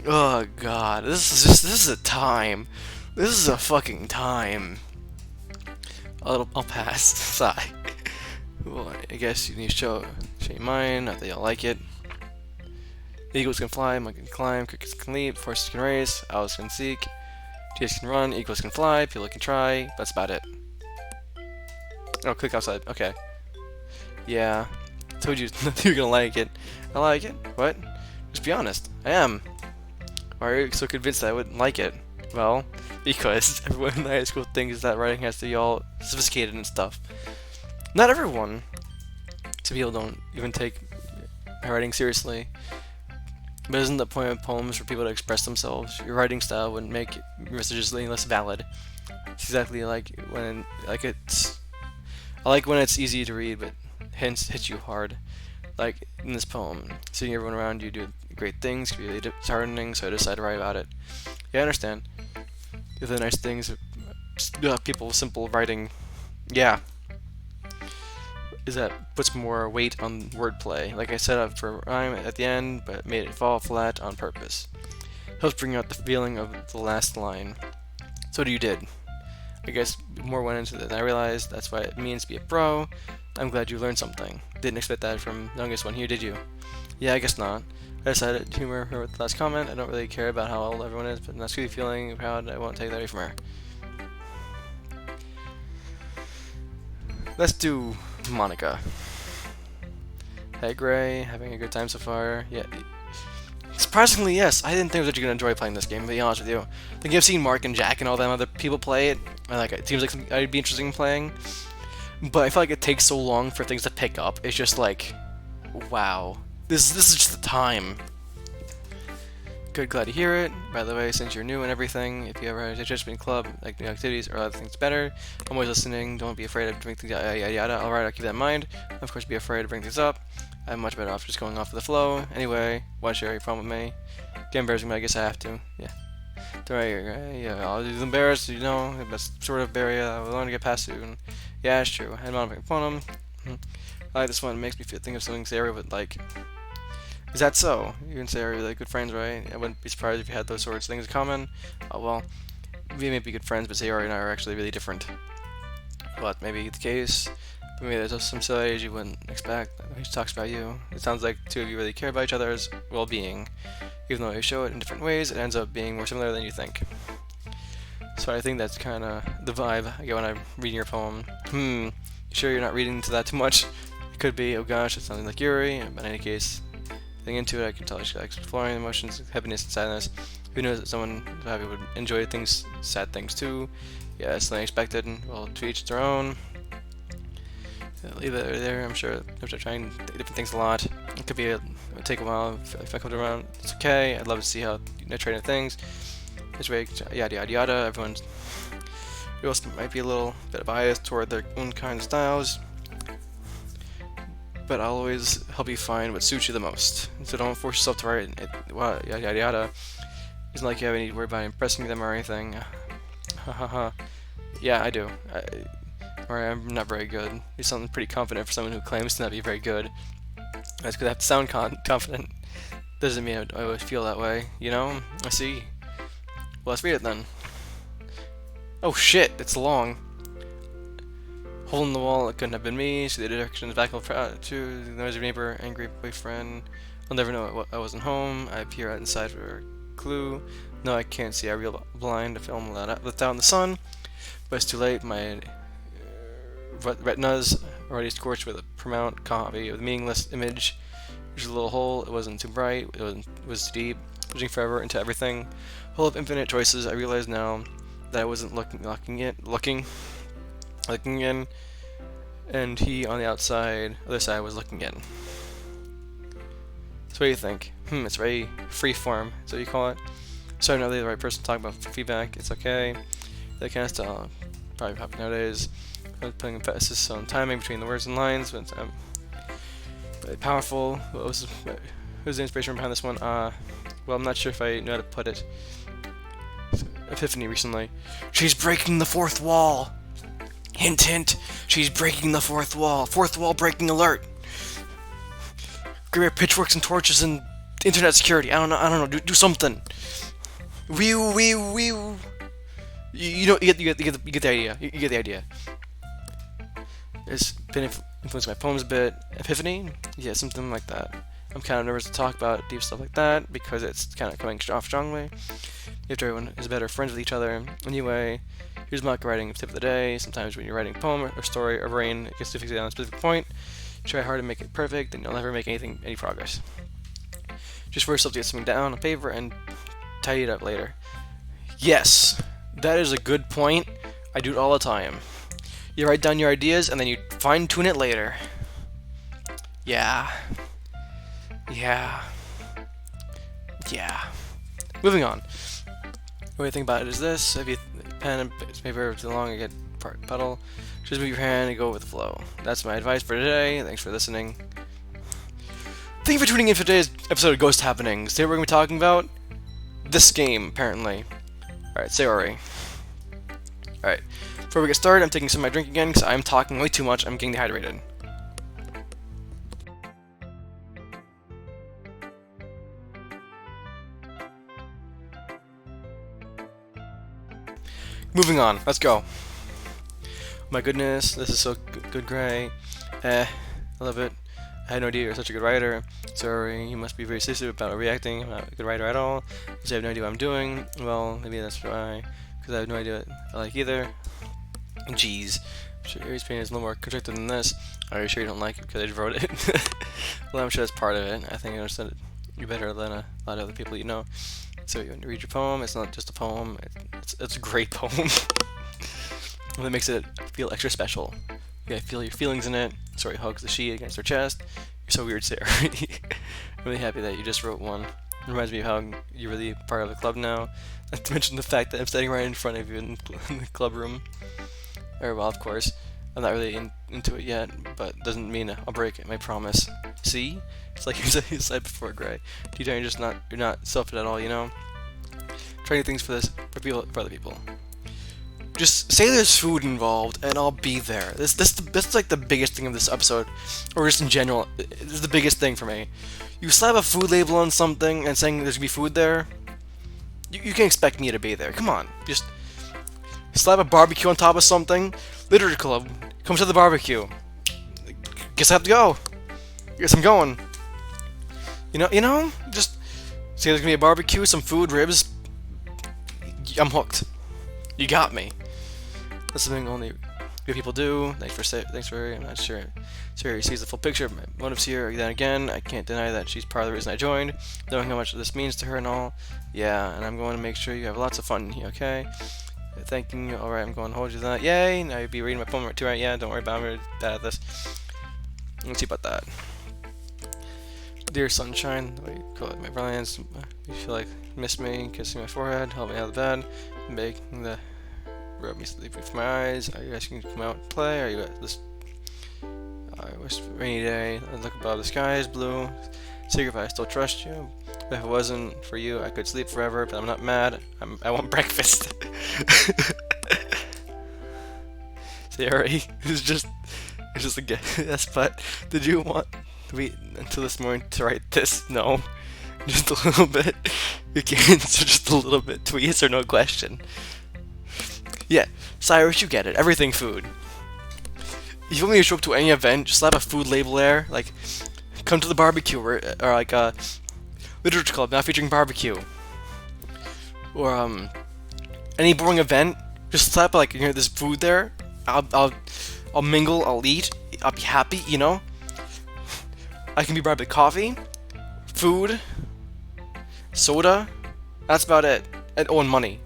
Oh God. This is a time. This is a fucking time. I'll pass. Sigh. Well, I guess you need to show you mine. Not that you'll like it. Eagles can fly, monkeys can climb, crickets can leap, horses can race, owls can seek, deers can run, eagles can fly, people can try. That's about it. Oh, click outside. Okay. Yeah. Told you you're gonna like it. I like it. What? Just be honest. I am. Why are you so convinced that I wouldn't like it? Well, because everyone in high school thinks that writing has to be all sophisticated and stuff. Not everyone. Some people don't even take writing seriously. But isn't the point of poems for people to express themselves? Your writing style wouldn't make your messages any less valid. It's exactly like when I like when it's easy to read, but hits you hard. Like in this poem, seeing everyone around you do great things can be really disheartening, so I decided to write about it. Yeah, I understand. The other nice things, people simple writing, yeah, is that puts more weight on wordplay. Like I set up for rhyme at the end, but made it fall flat on purpose. Helps bring out the feeling of the last line. So what you did. I guess more went into it than I realized. That's what it means to be a pro. I'm glad you learned something. Didn't expect that from the youngest one here, did you? Yeah, I guess not. I decided to humor her with the last comment. I don't really care about how old everyone is, but Natsuki feeling proud, I won't take that away from her. Let's do Monica. Hey Gray, having a good time so far? Yeah. Surprisingly, yes. I didn't think that you're gonna enjoy playing this game, to be honest with you. I think I've seen Mark and Jack and all them other people play it, and like it seems like something I'd be interested in playing. But I feel like it takes so long for things to pick up. It's just like, wow. This is just the time. Good, glad to hear it. By the way, since you're new and everything, if you ever have a judgment club, like new activities or other things better, I'm always listening. Don't be afraid of doing things, yada yada yada. Alright, I'll keep that in mind. Of course, be afraid to bring things up. I'm much better off just going off with the flow. Anyway, want to share your problem with me? Get embarrassing, but I guess I have to. Yeah. Don't worry, yeah, I'll be embarrassed, you know, that's sort of barrier I want to get past soon. Yeah, it's true. I had my poem. I like this one. It makes me think of something Sarah would like. Is that so? You and Sarah are really good friends, right? I wouldn't be surprised if you had those sorts of things in common. Oh, well, we may be good friends, but Sarah and I are actually really different. But maybe the case. But maybe there's some similarities you wouldn't expect. He talks about you. It sounds like the two of you really care about each other's well-being. Even though you show it in different ways, it ends up being more similar than you think. So I think that's kind of the vibe I get when I'm reading your poem. You sure you're not reading into that too much? It could be, oh gosh, it's something like Yuri, but in any case, getting into it, I can tell she likes exploring emotions, happiness, and sadness. Who knows that someone happy would enjoy things, sad things too? Yeah, it's something expected, and well, to each their own. Leave it there, I'm sure. I'm trying different things a lot. It could take a while. If I come around, it's okay. I'd love to see how you try new things. This way, yada yada yada. Everyone's might be a little bit biased toward their own kind of styles, but I'll always help you find what suits you the most. So don't force yourself to write it. Yada yada yada. It's not like you have any worry about impressing them or anything. Yeah, I do. Or I'm not very good. You're something pretty confident for someone who claims to not be very good. That's because I have to sound confident. Doesn't mean I always feel that way, you know? I see. Well, let's read it then. Oh shit, it's long. Hole in the wall, it couldn't have been me. See the directions back to the noisy neighbor, angry boyfriend. I'll never know I wasn't home. I peer out inside for a clue. No, I can't see. I real blind. I film left out in the sun, but it's too late. My retinas already scorched with a pronounced copy of the meaningless image. There's a little hole. It wasn't too bright. It was too deep. Pushing forever into everything. Full of infinite choices. I realize now that I wasn't looking in, and he on the other side was looking in. So what do you think? It's very free form, is what you call it. So I'm not really the right person to talk about feedback. It's okay. That kind of stuff probably happen nowadays. I'm putting emphasis on timing between the words and lines, but really powerful. What was the inspiration behind this one? Well, I'm not sure if I know how to put it. Epiphany recently. She's breaking the fourth wall. Hint, hint. She's breaking the fourth wall. Fourth wall breaking alert. Grab pitchforks and torches and internet security. I don't know. Do something. Wee. You get the idea. You get the idea. It's been influenced my poems a bit. Epiphany? Yeah, something like that. I'm kind of nervous to talk about deep stuff like that because it's kind of coming off strongly. If everyone is better friends with each other. Anyway, here's mock writing tip of the day. Sometimes when you're writing a poem or story or brain, it gets to fixate on a specific point. Try hard to make it perfect, and you'll never make any progress. Just force yourself to get something down on paper and tidy it up later. Yes, that is a good point. I do it all the time. You write down your ideas and then you fine-tune it later. Yeah. Moving on. What you think about it is this: if you pen and paper too long, you get puddle. Just move your hand and go with the flow. That's my advice for today. Thanks for listening. Thank you for tuning in for today's episode of Ghost Happenings. Today we're going to be talking about this game, apparently. Alright, say Ori. Alright, before we get started, I'm taking some of my drink again because I'm talking way too much. I'm getting dehydrated. Moving on, let's go. My goodness, this is so good, Gray. I love it. I had no idea you're such a good writer. Sorry, you must be very sensitive about reacting. I'm not a good writer at all. Because I have no idea what I'm doing. Well, maybe that's why. Because I have no idea what I like either. Jeez. I'm sure Aries pain is a little more constructive than this. Are you sure you don't like it because I just wrote it? Well, I'm sure that's part of it. I think I understand it you better than a lot of other people you know. So when you read your poem, it's not just a poem. It's a great poem. That makes it feel extra special. You gotta feel your feelings in it. Sorry hugs the sheet against her chest. You're so weird, Sarah. I'm really happy that you just wrote one. It reminds me of how you're really part of the club now. Not to mention the fact that I'm standing right in front of you in the club room. Well, of course, I'm not really into it yet, but doesn't mean I'll break it, I promise. See? It's like you said before, Gray. Deep down, you're not selfish at all, you know? Try new things for other people. Just say there's food involved, and I'll be there. That's like the biggest thing of this episode, or just in general. This is the biggest thing for me. You slap a food label on something and saying there's gonna be food there. You can expect me to be there. Come on, just slap a barbecue on top of something. Literature Club comes to the barbecue. Guess I have to go. Guess I'm going. You know, just say there's gonna be a barbecue, some food, ribs. I'm hooked. You got me. That's something only good people do. Thanks for. I'm not sure. Sure, he sees the full picture of my motives here. Then again, I can't deny that she's part of the reason I joined. Knowing how much this means to her and all. Yeah, and I'm going to make sure you have lots of fun. Okay. Thanking you. All right, I'm going to hold you to that. Yay! Now you'll be reading my poem too, right? Yeah. Don't worry about it. I'm really bad at this. Let's see about that. Dear sunshine, the way you call it my brilliance. You feel like miss me, kissing my forehead, help me out of bed, making the rub me sleepy for my eyes. Are you asking to come out and play? Are you at this? I wish rainy day. I look above, the sky is blue. Secret, if I still trust you. If it wasn't for you, I could sleep forever. But I'm not mad. I want breakfast. Sorry, it's just a guess. But did you want to wait until this morning to write this? No, just a little bit. You can answer just a little bit to a yes or no question. Yeah, Cyrus, you get it. Everything food. If you want me to show up to any event, just slap a food label there, like, come to the barbecue, or like, literature club, not featuring barbecue. Or, any boring event, just slap, like, this food there. I'll mingle, I'll eat, I'll be happy, you know? I can be bribed with coffee, food, soda, that's about it. And money.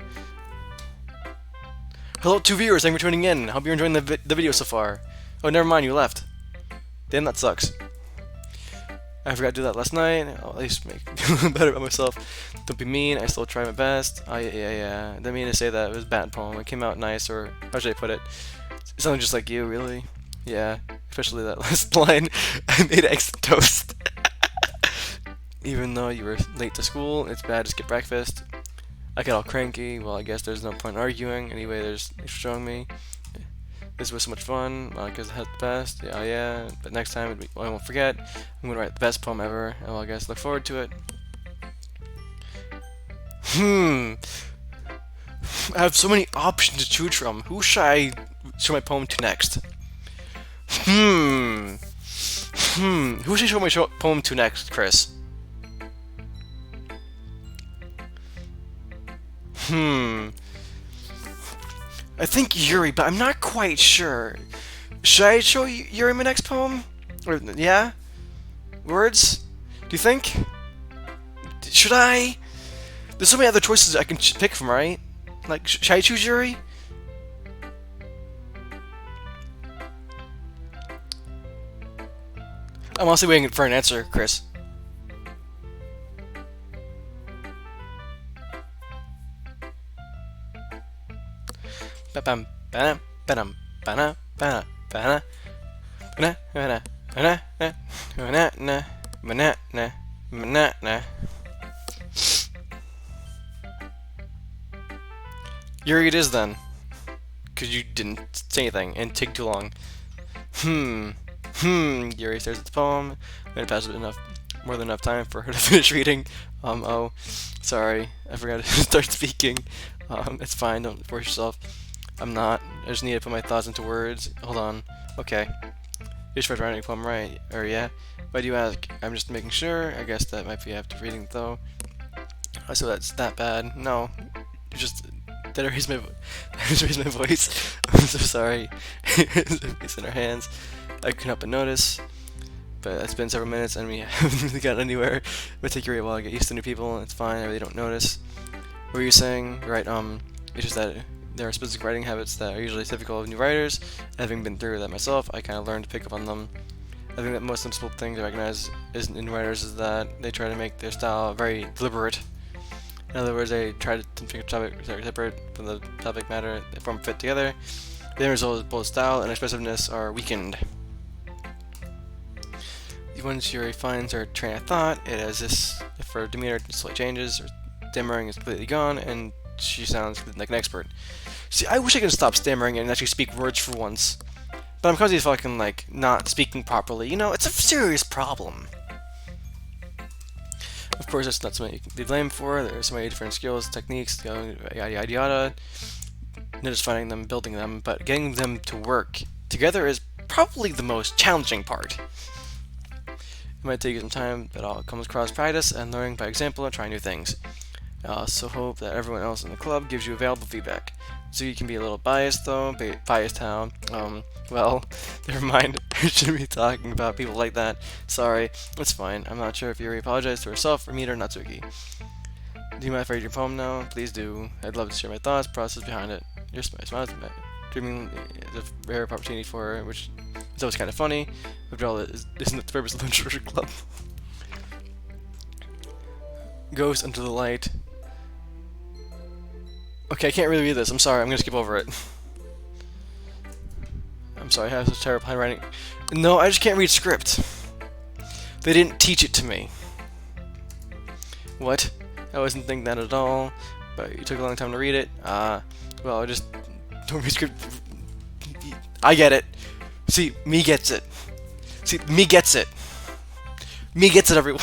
Hello to viewers, thank you for tuning in. Hope you're enjoying the video so far. Oh, never mind, you left. Damn, that sucks. I forgot to do that last night. I'll at least make better about myself. Don't be mean, I still try my best. Yeah. Didn't mean to say that, it was a bad poem. It came out nice, or how should I put it? It sounded just like you, really. Yeah, especially that last line. I made eggs and toast. Even though you were late to school, it's bad to skip breakfast. I get all cranky. Well, I guess there's no point in arguing. Anyway, thanks for showing me. This was so much fun. I guess I had the best. Yeah. But next time, I won't forget. I'm gonna write the best poem ever. And well, I guess look forward to it. I have so many options to choose from. Who should I show my poem to next? Who should I show my poem to next, Chris? I think Yuri, but I'm not quite sure. Should I show Yuri my next poem? Or, yeah? Words? Do you think? Should I? There's so many other choices I can pick from, right? Like, should I choose Yuri? I'm honestly waiting for an answer, Chris. Yuri it is then. Because you didn't say anything and take too long. Yuri stares at the poem. I'm gonna pass it more than enough time for her to finish reading. Oh, sorry, I forgot to start speaking. It's fine, don't force yourself. I'm not. I just need to put my thoughts into words. Hold on. Okay. You tried writing a poem, right? Or yeah? Why do you ask? I'm just making sure. I guess that might be after reading though. So that's that bad. No. You just did I raise my voice? I'm so sorry. It's in our hands. I couldn't help but notice. But it's been several minutes and we haven't really gotten anywhere. It might take you a while to get used to new people, and it's fine, I really don't notice. What were you saying? Right, it's just that there are specific writing habits that are usually typical of new writers. Having been through that myself, I kind of learned to pick up on them. I think that most simple thing to recognize in writers is that they try to make their style very deliberate. In other words, they try to make a topic separate from the topic matter, they form fit together. The end result is both style and expressiveness are weakened. Once Yuri finds her train of thought, it has this, if her demeanor slightly changes, or stammering is completely gone, and she sounds like an expert. See, I wish I could stop stammering and actually speak words for once. But I'm constantly fucking, like, not speaking properly. You know, it's a serious problem. Of course, that's not something you can be blamed for. There are so many different skills, techniques, yada yada. Not just finding them, building them, but getting them to work together is probably the most challenging part. It might take you some time, but all comes across practice and learning by example and trying new things. I also hope that everyone else in the club gives you valuable feedback. So you can be a little biased though, biased how, well, never mind, I shouldn't be talking about people like that. Sorry, it's fine. I'm not sure if Yuri apologized to herself or me or Natsuki. Do you mind if I read your poem now? Please do. I'd love to share my thoughts, process behind it. Your smile dreaming is a rare opportunity for her, which is always kind of funny. After all, isn't it the purpose of the Literature Club? Ghost under the light. Okay, I can't really read this. I'm sorry. I'm gonna skip over it. I'm sorry. I have such terrible handwriting. No, I just can't read script. They didn't teach it to me. What? I wasn't thinking that at all. But it took a long time to read it. Well, I just don't read script. I get it. See, me gets it. See, me gets it. Me gets it, everyone.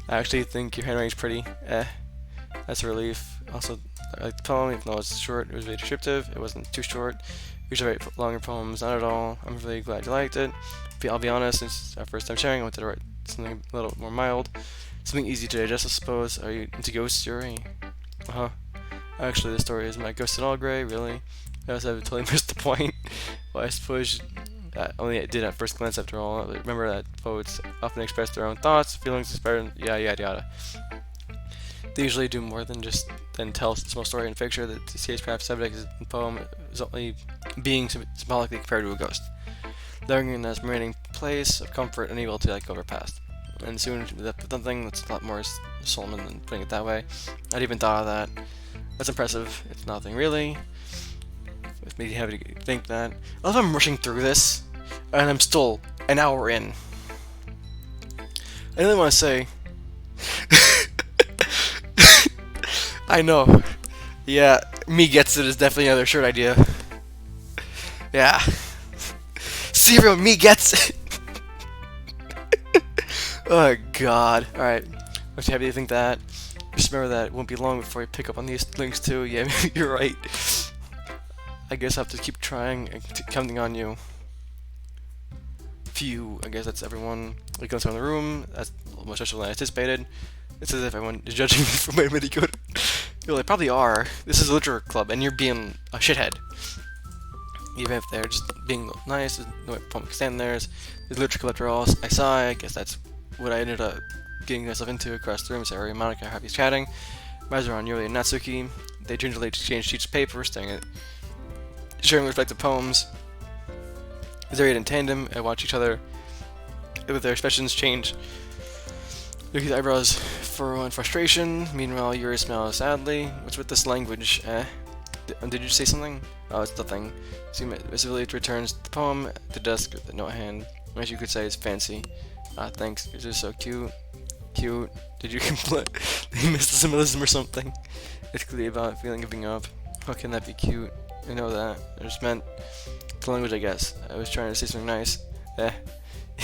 I actually think your handwriting's pretty. That's a relief. Also, I liked the poem, even though it's short. It was very descriptive. It wasn't too short. Usually write longer poems, not at all. I'm really glad you liked it. I'll be honest, it's our first time sharing. I wanted to write something a little more mild, something easy to digest, I suppose. Are you into ghosts, Yuri? Uh-huh. Actually, the story isn't about ghosts at all, Gray, really. I also totally missed the point. Well, I suppose only I did at first glance after all. Remember that poets often express their own thoughts, feelings, inspired, yada yada yada. They usually do more than just tell a small story in fiction. The stage perhaps subject is the poem is only being symbolically compared to a ghost, lingering in this remaining place of comfort, unable to go over past. And soon something that's a lot more solemn than putting it that way. I'd even thought of that. That's impressive. It's nothing really. It's made you happy to think that. I love I'm rushing through this, and I'm still an hour in. I really want to say. I know. Yeah, me gets it is definitely another shirt idea. Yeah. See everyone, me gets it. Oh god. Alright. I'm happy to think that. Just remember that it won't be long before I pick up on these links too. Yeah, you're right. I guess I'll have to keep trying and counting on you. Phew, I guess that's everyone. We come in the room. That's more special than I anticipated. It's as if everyone is judging me for my really good. Well, they probably are. This is a literature club, and you're being a shithead. Even if they're just being nice, there's no point standing there. The literature club after all, I saw. I guess that's what I ended up getting myself into across the room. Sarah and Monica are happy chatting. Mazaron, Yuri, and Natsuki. They gingerly exchange sheets of paper, staring at sharing respective poems. As they read in tandem and watch each other with their expressions change. Yuki's eyebrows furrow in frustration. Meanwhile, Yuri smiles sadly. What's with this language? Did you say something? Oh, it's nothing. See, Miss Village returns the poem at the desk with the note hand. As you could say, it's fancy. Thanks. You're just so cute. Cute. Did you complain? You missed the symbolism or something? It's clearly about feeling giving up. How can that be cute? I know that. I just meant the language, I guess. I was trying to say something nice.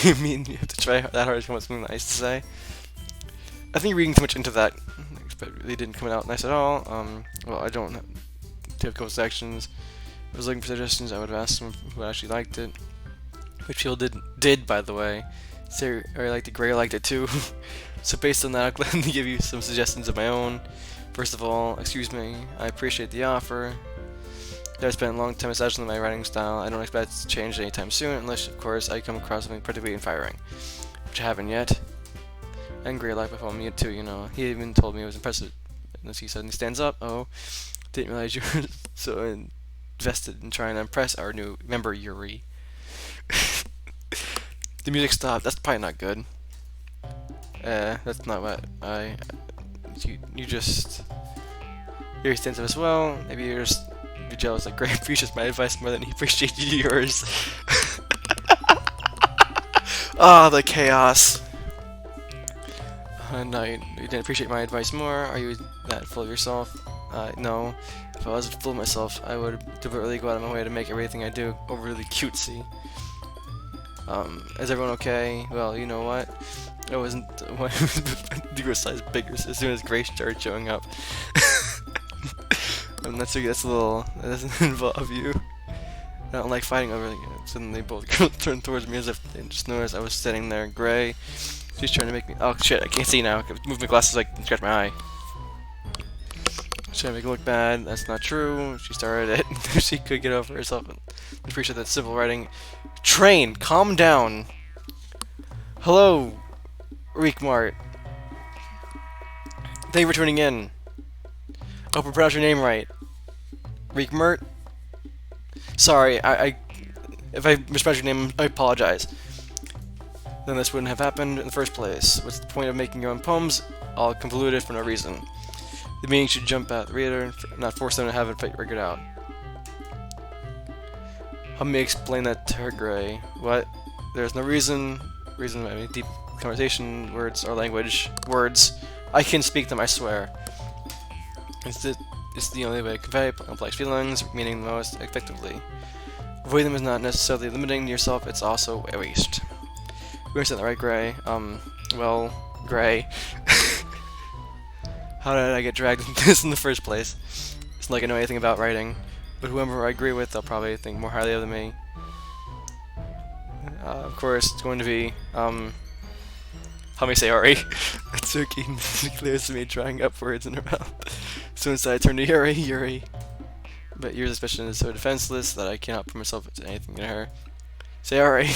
You mean you have to try that hard to come up with something nice to say? I think reading too much into that, but really didn't come out nice at all. Well, I don't have a couple sections. If I was looking for suggestions, I would have asked them who actually liked it. Which people did, by the way. Sarah really liked it, Gray liked it too. So based on that, I'll gladly give you some suggestions of my own. First of all, excuse me, I appreciate the offer. I've spent a long time establishing my writing style. I don't expect it to change anytime soon, unless, of course, I come across something particularly inspiring, which I haven't yet. And Gray liked my poem too, you know. He even told me it was impressive. And he suddenly stands up. Oh, didn't realize you were so invested in trying to impress our new member, Yuri. The music stopped. That's probably not good. That's not what you just. Yuri stands up as well. Maybe you're just jealous that Gray appreciates my advice more than he appreciates yours. Ah, the chaos. No, you didn't appreciate my advice more. Are you that full of yourself? No. If I wasn't full of myself, I would deliberately go out of my way to make everything I do overly cutesy. Is everyone okay? Well, you know what? I wasn't the one who was size bigger as soon as Grace started showing up. That's a little. That doesn't involve you. I don't like fighting over it. Suddenly, both girls turned towards me as if they just noticed I was sitting there. Gray. She's trying to make me. Oh shit! I can't see now. I can move my glasses so I can scratch my eye. She's trying to make it look bad. That's not true. She started it. She could get over herself and appreciate that simple writing. Train, calm down. Hello, Reekmart. Thank you for tuning in. I hope I pronounced your name right. Reekmart? Sorry, if I mispronounced your name, I apologize. Then this wouldn't have happened in the first place. What's the point of making your own poems? All convoluted for no reason. The meaning should jump out the reader, and not force them to have it figured out. Help me explain that to her, Gray. What? There's no reason. Reason, I mean, deep conversation, words, or language. Words. I can speak them, I swear. It's the only way to convey complex feelings, meaning most effectively. Avoiding them is not necessarily limiting yourself, it's also a waste. We're saying that right, Gray? Well, Gray. How did I get dragged into this in the first place? It's not like I know anything about writing, but whoever I agree with, they'll probably think more highly of me. Of course, it's going to be, help me say Ari. Natsuki clears to me, drawing upwards in her mouth. So inside I turn to Yuri. But your suspicion is so defenseless that I cannot put myself to anything to her. Say Ari.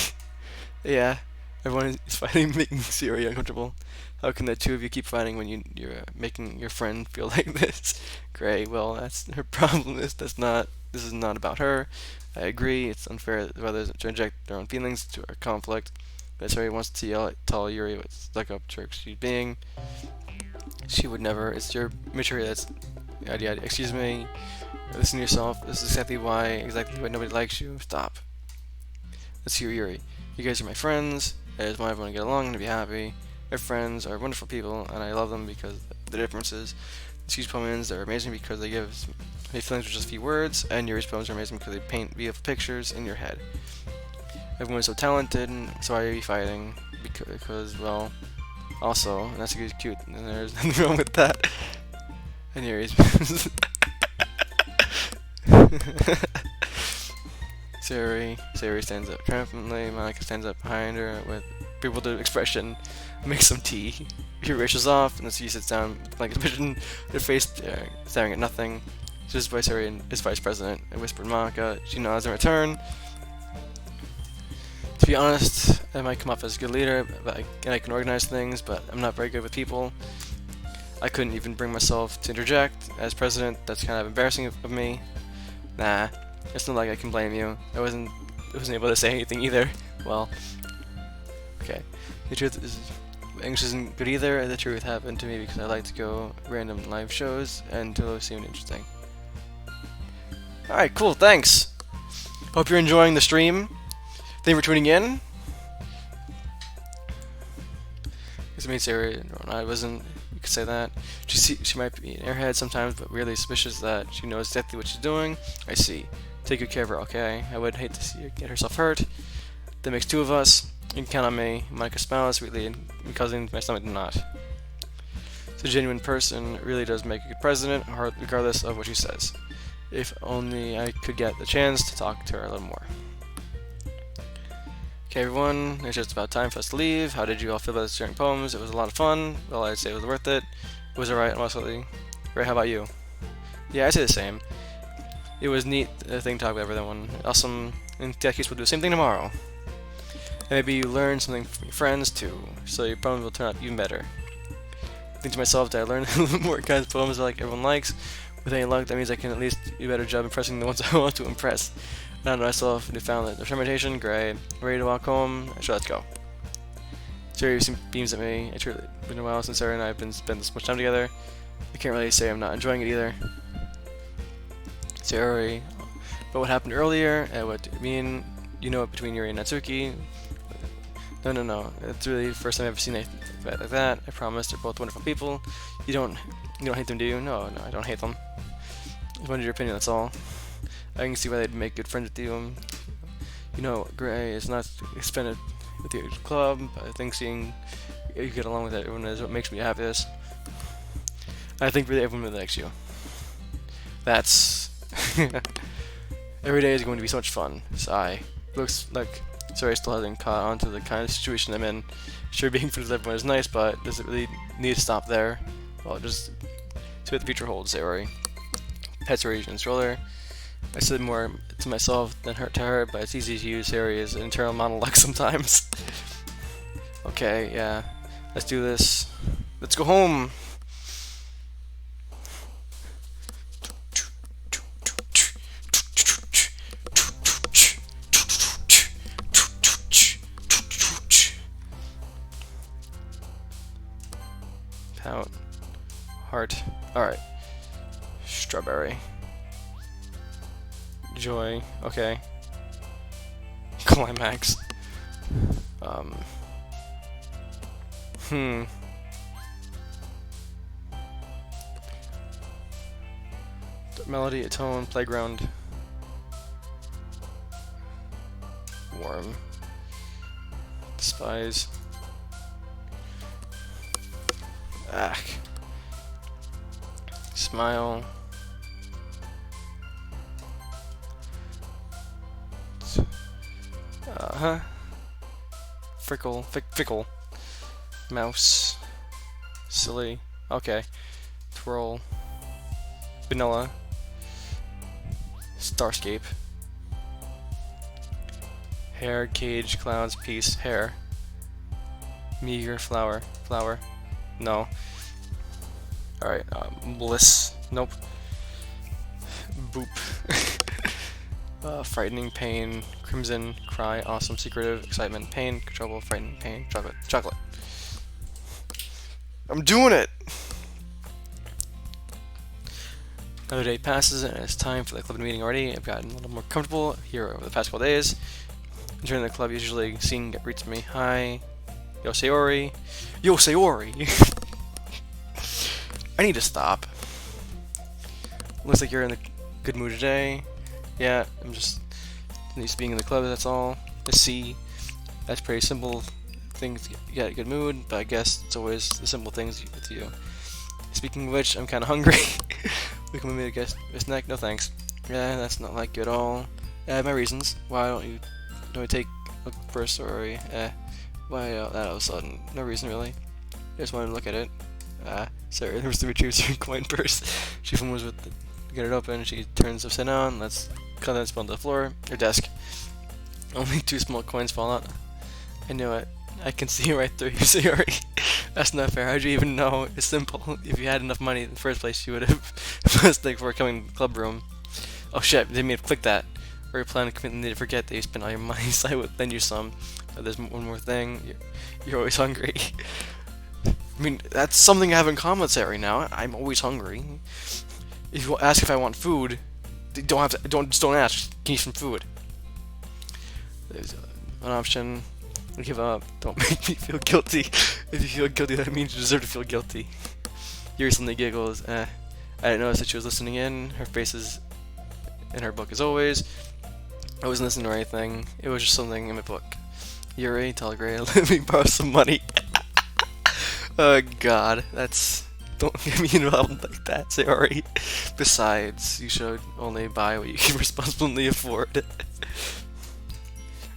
Yeah, everyone is fighting, making Yuri uncomfortable. How can the two of you keep fighting when you're making your friend feel like this? Gray, well, that's her problem. This is not about her. I agree, it's unfair for others to inject their own feelings into our conflict. But Yuri wants to tell Yuri what stuck up jerk she's being. She would never. It's your maturity that's yada yada. Excuse me. Listen to yourself. This is exactly why nobody likes you. Stop. Let's hear Yuri. You guys are my friends. I just want everyone to get along and to be happy. My friends are wonderful people, and I love them because of the differences. These poems are amazing because they give me feelings with just a few words, and Yuri's poems are amazing because they paint beautiful pictures in your head. Everyone's so talented, and so why are you fighting? Because well, also, and that's cute, and there's nothing wrong with that. And Yuri's. Sayuri stands up triumphantly. Monica stands up behind her with bewildered expression. Makes some tea. Yuri rushes off, and she sits down like a pigeon, her face staring at nothing. She's by Sayuri and his vice president. I whispered Monica. She nods in return. To be honest, I might come off as a good leader, and I can organize things, but I'm not very good with people. I couldn't even bring myself to interject. As president, that's kind of embarrassing of me. Nah, it's not like I can blame you. I wasn't able to say anything either. Well, okay. The truth is, English isn't good either. The truth happened to me because I like to go random live shows, and those seemed interesting. Alright, cool, thanks! Hope you're enjoying the stream. Thank you for tuning in. Because I mean, Sarah, I wasn't. You could say that. She might be an airhead sometimes, but really suspicious that she knows exactly what she's doing. I see. Take good care of her, okay? I would hate to see her get herself hurt. That makes two of us. You can count on me. Monica smiles sweetly, and causing my stomach to knot. So a genuine person really does make a good president, regardless of what she says. If only I could get the chance to talk to her a little more. Okay, everyone, it's just about time for us to leave. How did you all feel about sharing poems? It was a lot of fun. Well, I'd say it was worth it. It was alright, mostly. Ray, how about you? Yeah, I'd say the same. It was neat thing to talk with everyone. Awesome. In that case, we'll do the same thing tomorrow. And maybe you learn something from your friends too, so your poems will turn out even better. I think to myself that I learned a little more kinds of poems like everyone likes. With any luck, that means I can at least do a better job impressing the ones I want to impress. I don't know myself, and found that determination, great. Ready to walk home? Sure, let's go. Sarah beams at me. It's really been a while since Sarah and I have spent this much time together. I can't really say I'm not enjoying it either. Sarah, but what happened earlier? What do you mean? You know it between Yuri and Natsuki? No. It's really the first time I've ever seen anything like that. I promise they're both wonderful people. You don't hate them, do you? No, I don't hate them. I just wanted your opinion, that's all. I can see why they'd make good friends with you. You know, Gray is not expended with your club. I think seeing you get along with everyone is what makes me happiest. I think really everyone really likes you. That's every day is going to be so much fun. Sigh. Looks like Sorry still hasn't caught on to the kind of situation I'm in. Sure, being friends with everyone is nice, but does it really need to stop there? Well, just see what the future holds, Sayori. Pets are Asian stroller. I said more to myself than to her, but it's easy to use Sayori as an internal monologue sometimes. Okay, yeah. Let's do this. Let's go home! Pout. Heart. Alright. Strawberry. Joy. Okay. Climax. Melody, a tone, playground. Warm. Despise. Smile. Huh? Fickle. Mouse. Silly. Okay. Twirl. Vanilla. Starscape. Hair, cage, clouds, piece, hair. Meager, flower. No. Alright, bliss. Nope. Boop. Frightening, pain, crimson, cry, awesome, secretive, excitement, pain, trouble, frightening, pain, chocolate. I'm doing it! Another day passes and it's time for the club meeting already. I've gotten a little more comfortable here over the past couple days. During the club, usually seeing greets me. Hi. Yo Sayori. Yo Sayori! I need to stop. Looks like you're in a good mood today. Yeah, I'm just used to being in the club, that's all. A C. That's pretty simple things to get a good mood, but I guess it's always the simple things with you. Speaking of which, I'm kinda hungry. We can maybe get a snack? No thanks. Yeah, that's not like you at all. I have my reasons. Why don't you take a look first, or why that all of a sudden? No reason really. I just wanted to look at it. Sorry, there was the retrieves her coin purse. She fumbles with the get it open, she turns upside down, let's cut that spell to the floor, her desk. Only 2 small coins fall out. I knew it. I can see right through you, Sayori. That's not fair. How'd you even know? It's simple. If you had enough money in the first place, you would have mistake for coming to the club room. Oh shit, didn't mean to click that. Or you plan to completely forget that you spent all your money, so I would lend you some. But there's one more thing. You're always hungry. I mean, that's something I have in common with Sayori now. I'm always hungry. If you ask if I want food, just don't ask. Give me some food. There's an option. Give up. Don't make me feel guilty. If you feel guilty, that means you deserve to feel guilty. Yuri suddenly giggles. I didn't notice that she was listening in. Her face is in her book as always. I wasn't listening to anything. It was just something in my book. Yuri, tell Gray, let me borrow some money. Oh god, that's... Don't get me involved like that, Sayori. Besides, you should only buy what you can responsibly afford.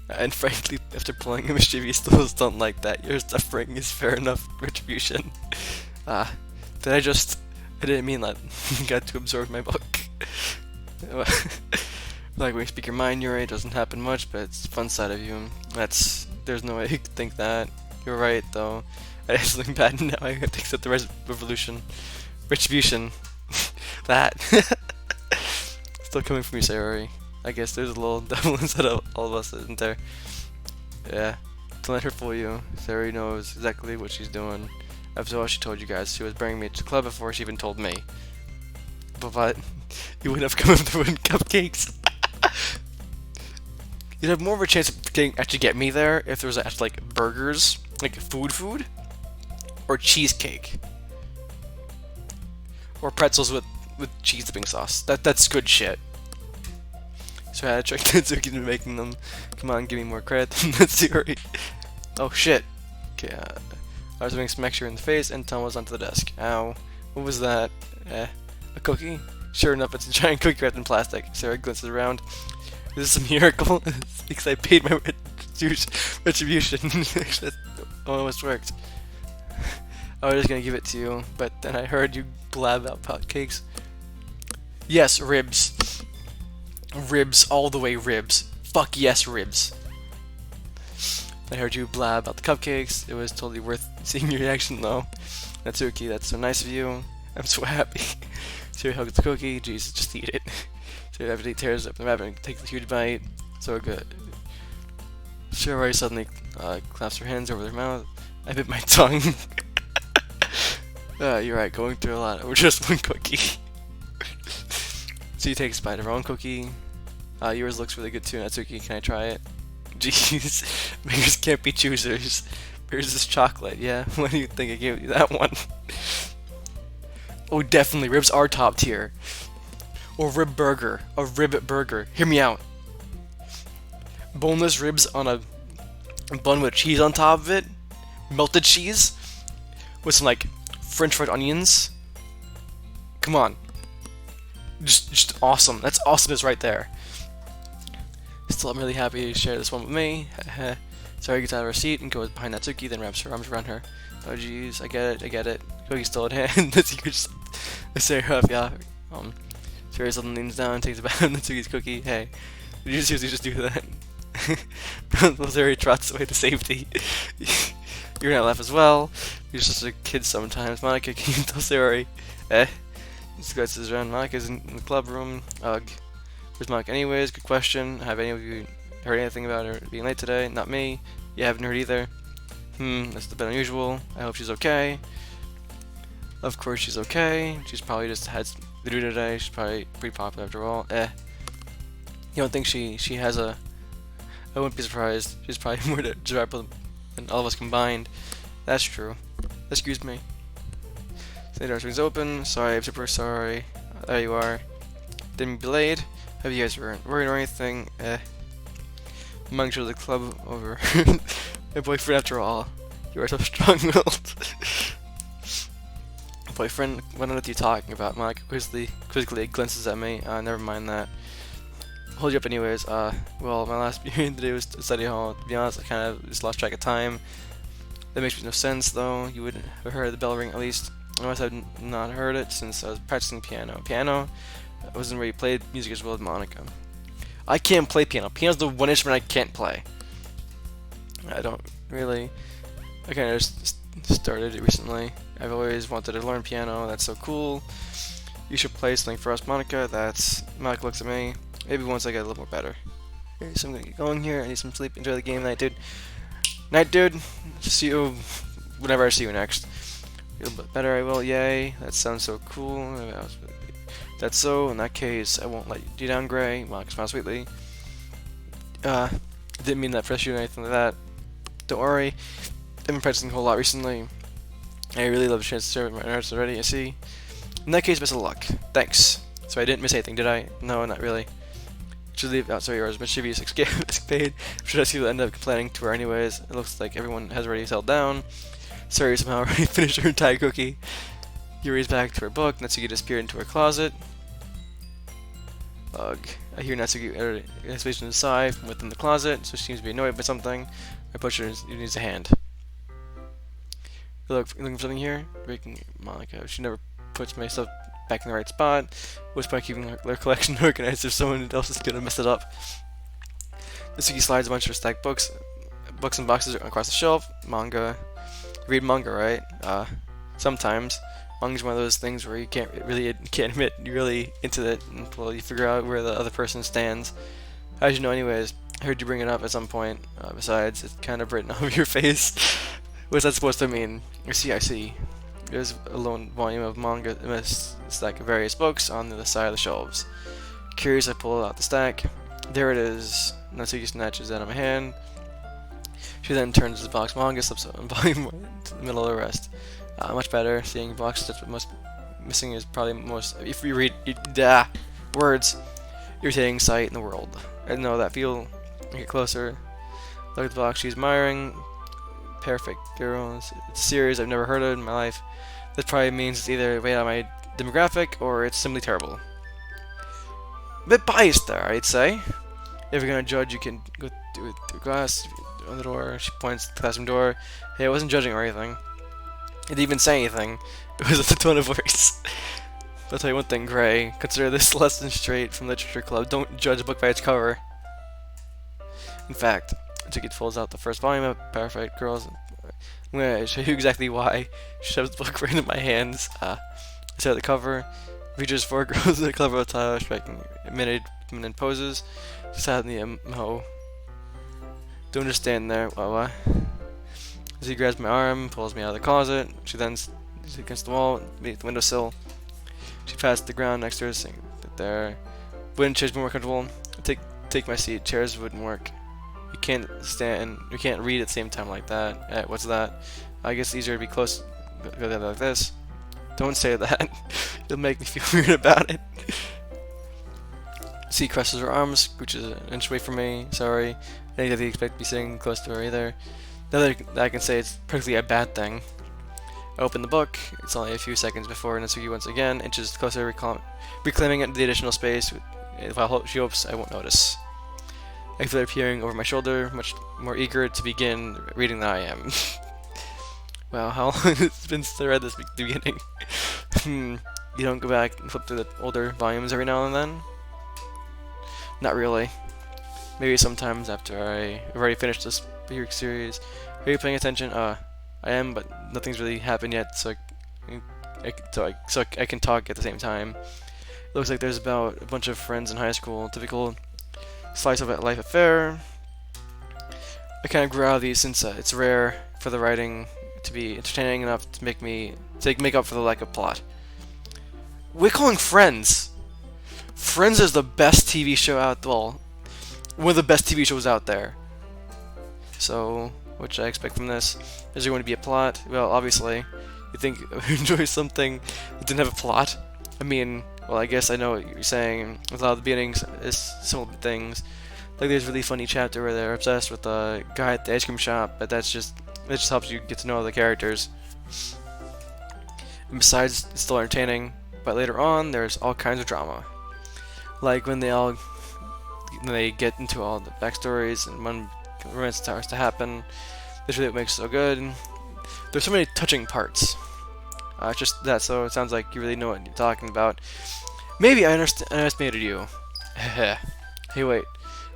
And frankly, after pulling a mischievous still don't like that. Your suffering is fair enough retribution. I didn't mean that. You got to absorb my book. Like when you speak your mind, Yuri, it doesn't happen much, but it's the fun side of you. There's no way you could think that. You're right, though. I did something bad, and now I have to accept the retribution. That. Still coming from you, Sayori. I guess there's a little devil inside of all of us, isn't there? Yeah. Don't let her fool you. Sayori knows exactly what she's doing. After all, she told you guys she was bringing me to the club before she even told me. But what? You wouldn't have come if there weren't cupcakes. You'd have more of a chance of actually get me there if there was actually like burgers, like food, or cheesecake, or pretzels with cheese dipping sauce. That's good shit. So I had to trick Natsuki into making them. Come on, give me more credit than Sayori. Oh shit. Okay, I was doing smack her in the face and Tom was onto the desk. Ow. What was that? A cookie? Sure enough, it's a giant cookie wrapped in plastic. Sarah glances around. Is this a miracle? It's because I paid my retribution. That almost worked. I was just gonna give it to you, but then I heard you blab about hotcakes. Yes, ribs. Ribs, all the way ribs. Fuck yes, ribs. I heard you blab about the cupcakes. It was totally worth seeing your reaction though. Natsuki, that's so nice of you. I'm so happy. So you hugs the cookie. Jesus, just eat it. So everybody tears up the rabbit and takes a huge bite. So good. Shirai suddenly claps her hands over her mouth. I bit my tongue. You're right, going through a lot over just one cookie. So you take a bite of her own cookie. Yours looks really good too, Natsuki. Can I try it? Jeez, beggars can't be choosers. Here's this chocolate, yeah? What do you think I gave you that one? Oh, definitely, ribs are top tier. Or rib burger. A rib burger. Hear me out. Boneless ribs on a bun with cheese on top of it. Melted cheese. With some, like, French fried onions. Come on. Just awesome. That's awesomeness right there. Still, I'm really happy to share this one with me. Sorry, gets out of her seat and goes behind Natsuki, then wraps her arms around her. Oh jeez, I get it. Cookie's still at hand. Natsuki just stare her up, yeah. Sarah suddenly leans down, takes a bite of Natsuki's cookie. Hey, did you seriously just do that? Sarah trots away to safety. You're gonna laugh as well. You're just a kid sometimes. Monica, can you tell Sarah? This guy says around. Monica's in the club room. Ugh. Where's Monica anyways? Good question. Have any of you heard anything about her being late today? Not me. You haven't heard either. That's a bit unusual. I hope she's okay. Of course she's okay. She's probably just had to do today. She's probably pretty popular after all. You don't think she has a... I wouldn't be surprised. She's probably more desirable than all of us combined. That's true. Excuse me. So the door swings open. Sorry, I'm super sorry. There you are. Didn't be late. Have you guys worried or anything? Among the club over. My boyfriend after all. You are so strong-willed. Boyfriend, what on earth are you talking about? Monica quizzically glances at me. Never mind that. I'll hold you up anyways. Well, my last period today was study hall. To be honest, I kind of just lost track of time. That makes no sense, though. You would have heard the bell ring at least. I must have not heard it since I was practicing piano. Piano wasn't where you played music as well as Monica. I can't play piano. Piano's the one instrument I can't play. I don't really. I kind of just started it recently. I've always wanted to learn piano. That's so cool. You should play something for us, Monica. Monica looks at me. Maybe once I get a little more better. Okay, so I'm gonna get going here. I need some sleep. Enjoy the game, night, dude. Night, dude. See you whenever I see you next. Feel a bit better, I will. Yay. That sounds so cool. That's so. In that case, I won't let you down, Gray. Monica smiles sweetly. Didn't mean that for you or anything like that. Don't worry. I've been practicing a whole lot recently. I really love the chance to serve my arts already, I see. In that case, best of luck. Thanks. So I didn't miss anything, did I? No, not really. Should leave outside yours, mischievous escapade. Should I see you'll end up complaining to her anyways? It looks like everyone has already settled down. Sorry, somehow already finished her entire cookie. Yuri's back to her book. Natsuki disappeared into her closet. Ugh. I hear Natsuki utter an exclamation sigh from within the closet, so she seems to be annoyed by something. I push her and needs a hand. You looking for something here? Breaking Monica. She never puts my stuff back in the right spot. What's by keeping their collection organized if someone else is gonna mess it up? Natsuki slides a bunch of stacked books and boxes across the shelf. Manga. Read manga, right? Sometimes. Manga's one of those things where you can't admit you're really into it until you figure out where the other person stands. How'd you know anyways? I heard you bring it up at some point. Besides, it's kind of written over your face. What's that supposed to mean? I see. There's a lone volume of manga in a stack of various books on the other side of the shelves. Curious, I pull out the stack. There it is. Natsuki snatches it out of my hand. She then turns to the box manga, slips on volume to the middle of the rest. Much better. Seeing box, that's what most missing is probably most. If you read words, irritating sight in the world. I know that feel. I get closer. Look at the box she's admiring. Perfect girl. It's a series I've never heard of in my life. That probably means it's either way out of my demographic or it's simply terrible. A bit biased there, I'd say. If you're gonna judge, you can go through the glass on the door. She points to the classroom door. Hey, I wasn't judging or anything. It didn't even say anything. It was at the tone of voice. I'll tell you one thing, Gray. Consider this lesson straight from Literature Club. Don't judge a book by its cover. In fact, Natsuki folds out the first volume of Perfect Girls. I'm going to show you exactly why. She shoves the book right into my hands. I stare at the cover. Features 4 girls in a clever attire striking feminine poses. Sat in the MO. Don't just stand there. What? As he grabs my arm, pulls me out of the closet. She then sits against the wall, beneath the windowsill. She passed the ground next to her, saying that there. Wouldn't chairs be more comfortable? Take my seat. Chairs wouldn't work. You can't stand. You can't read at the same time like that. What's that? I guess it's easier to be close like this. Don't say that. You'll make me feel weird about it. She crosses her arms, scooches an inch away from me. Sorry. I didn't expect to be sitting close to her either. Now that I can say it's perfectly a bad thing. I open the book. It's only a few seconds before Natsuki once again inches closer, reclaiming it into the additional space, while she hopes I won't notice. I feel they're peering over my shoulder, much more eager to begin reading than I am. Wow, how long it's been since I read this at the beginning? You don't go back and flip through the older volumes every now and then? Not really. Maybe sometimes after I've already finished this series. Are you paying attention? I am, but nothing's really happened yet, so I can talk at the same time. It looks like there's about a bunch of friends in high school, typical slice of life affair. I kind of grew out of these since it's rare for the writing to be entertaining enough to make up for the lack of plot. We're calling Friends. Friends is the best TV show out. Well, one of the best TV shows out there. So, what should I expect from this? Is there going to be a plot? Well, obviously, you think I would enjoy something that didn't have a plot? I mean, well, I guess I know what you're saying. With a lot of the beginnings, is similar things. Like there's a really funny chapter where they're obsessed with the guy at the ice cream shop, but it just helps you get to know the characters. And besides, it's still entertaining. But later on, there's all kinds of drama. Like when they get into all the backstories and when romance starts to happen. This really makes it so good. There's so many touching parts. Just that, so it sounds like you really know what you're talking about. Maybe I underestimated you. Hey, wait.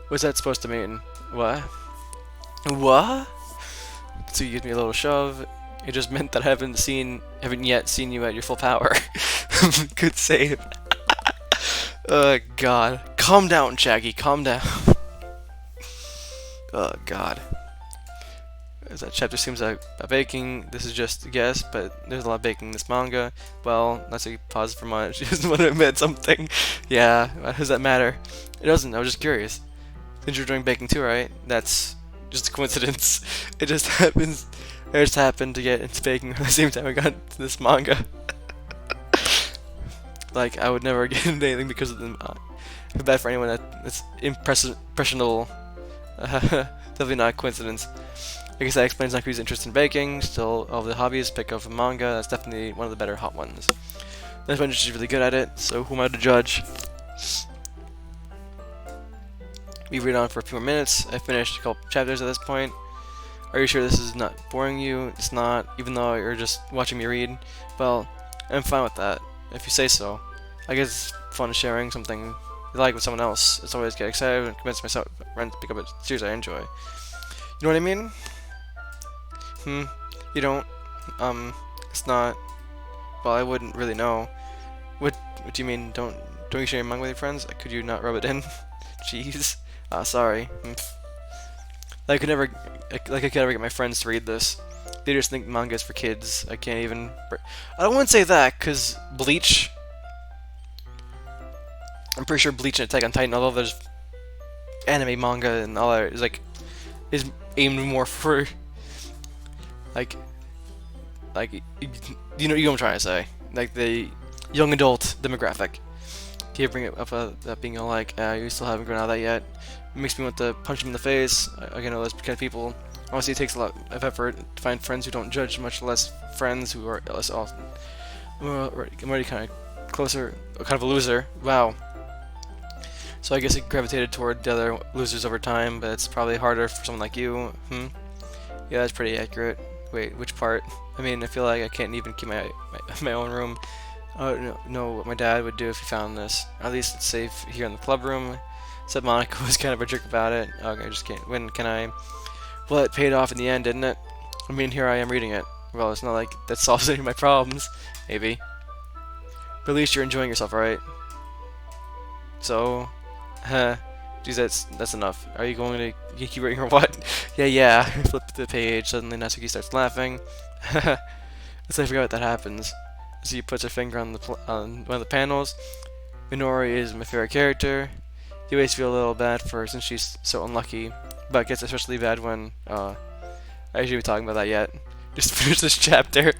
What's that supposed to mean? What? What? So you give me a little shove. It just meant that I haven't yet seen you at your full power. Good save. Oh God. Calm down, Shaggy. Calm down. Oh God. As that chapter seems like about baking, this is just a guess, but there's a lot of baking in this manga. Well, that's a pause for much. She doesn't want to admit something. Yeah, why does that matter? It doesn't. I was just curious. Since you're doing baking too, right? That's just a coincidence. It just happens. I just happened to get into baking at the same time I got into this manga. Like, I would never get into anything because of them. I feel bad for anyone that's impressionable. Definitely not a coincidence. I guess that explains Naku's interest in baking. Still, all the hobbies pick up from manga. That's definitely one of the better hot ones. This one is really good at it, so who am I to judge? We read on for a few more minutes. I finished a couple chapters at this point. Are you sure this is not boring you? It's not, even though you're just watching me read. Well, I'm fine with that, if you say so. I guess it's fun sharing something you like with someone else. It's always get excited and convince myself to pick up a series I enjoy. You know what I mean? You don't? It's not. Well, I wouldn't really know. What do you mean? Don't you share your manga with your friends? Could you not rub it in? Jeez. Sorry. I could never get my friends to read this. They just think manga is for kids. I can't even. I don't want to say that, cause Bleach. I'm pretty sure Bleach and Attack on Titan, although there's anime manga and all that, is aimed more for like you know what I'm trying to say, like the young adult demographic. Can't bring it up that being all like, you still haven't grown out of that yet. It makes me want to punch him in the face. I know those kind of people. Honestly, it takes a lot of effort to find friends who don't judge, much less friends who are less awesome. I'm already kind of closer, kind of a loser. Wow. So I guess it gravitated toward the other losers over time, but it's probably harder for someone like you. Yeah, that's pretty accurate. Wait, which part? I mean, I feel like I can't even keep my own room. Oh, know what my dad would do if he found this. At least it's safe here in the club room. Except Monica was kind of a jerk about it. Okay, I just can't. When can I? Well, it paid off in the end, didn't it? I mean, here I am reading it. Well, it's not like that solves any of my problems. Maybe. But at least you're enjoying yourself, right? So, geez, that's enough. Are you going to keep reading or what? Yeah. Flip to the page. Suddenly Natsuki starts laughing. Let's I forgot that happens. As he puts her finger on one of the panels. Minori is my favorite character. You always feel a little bad for her since she's so unlucky, but it gets especially bad when I should be talking about that yet. Just finish this chapter.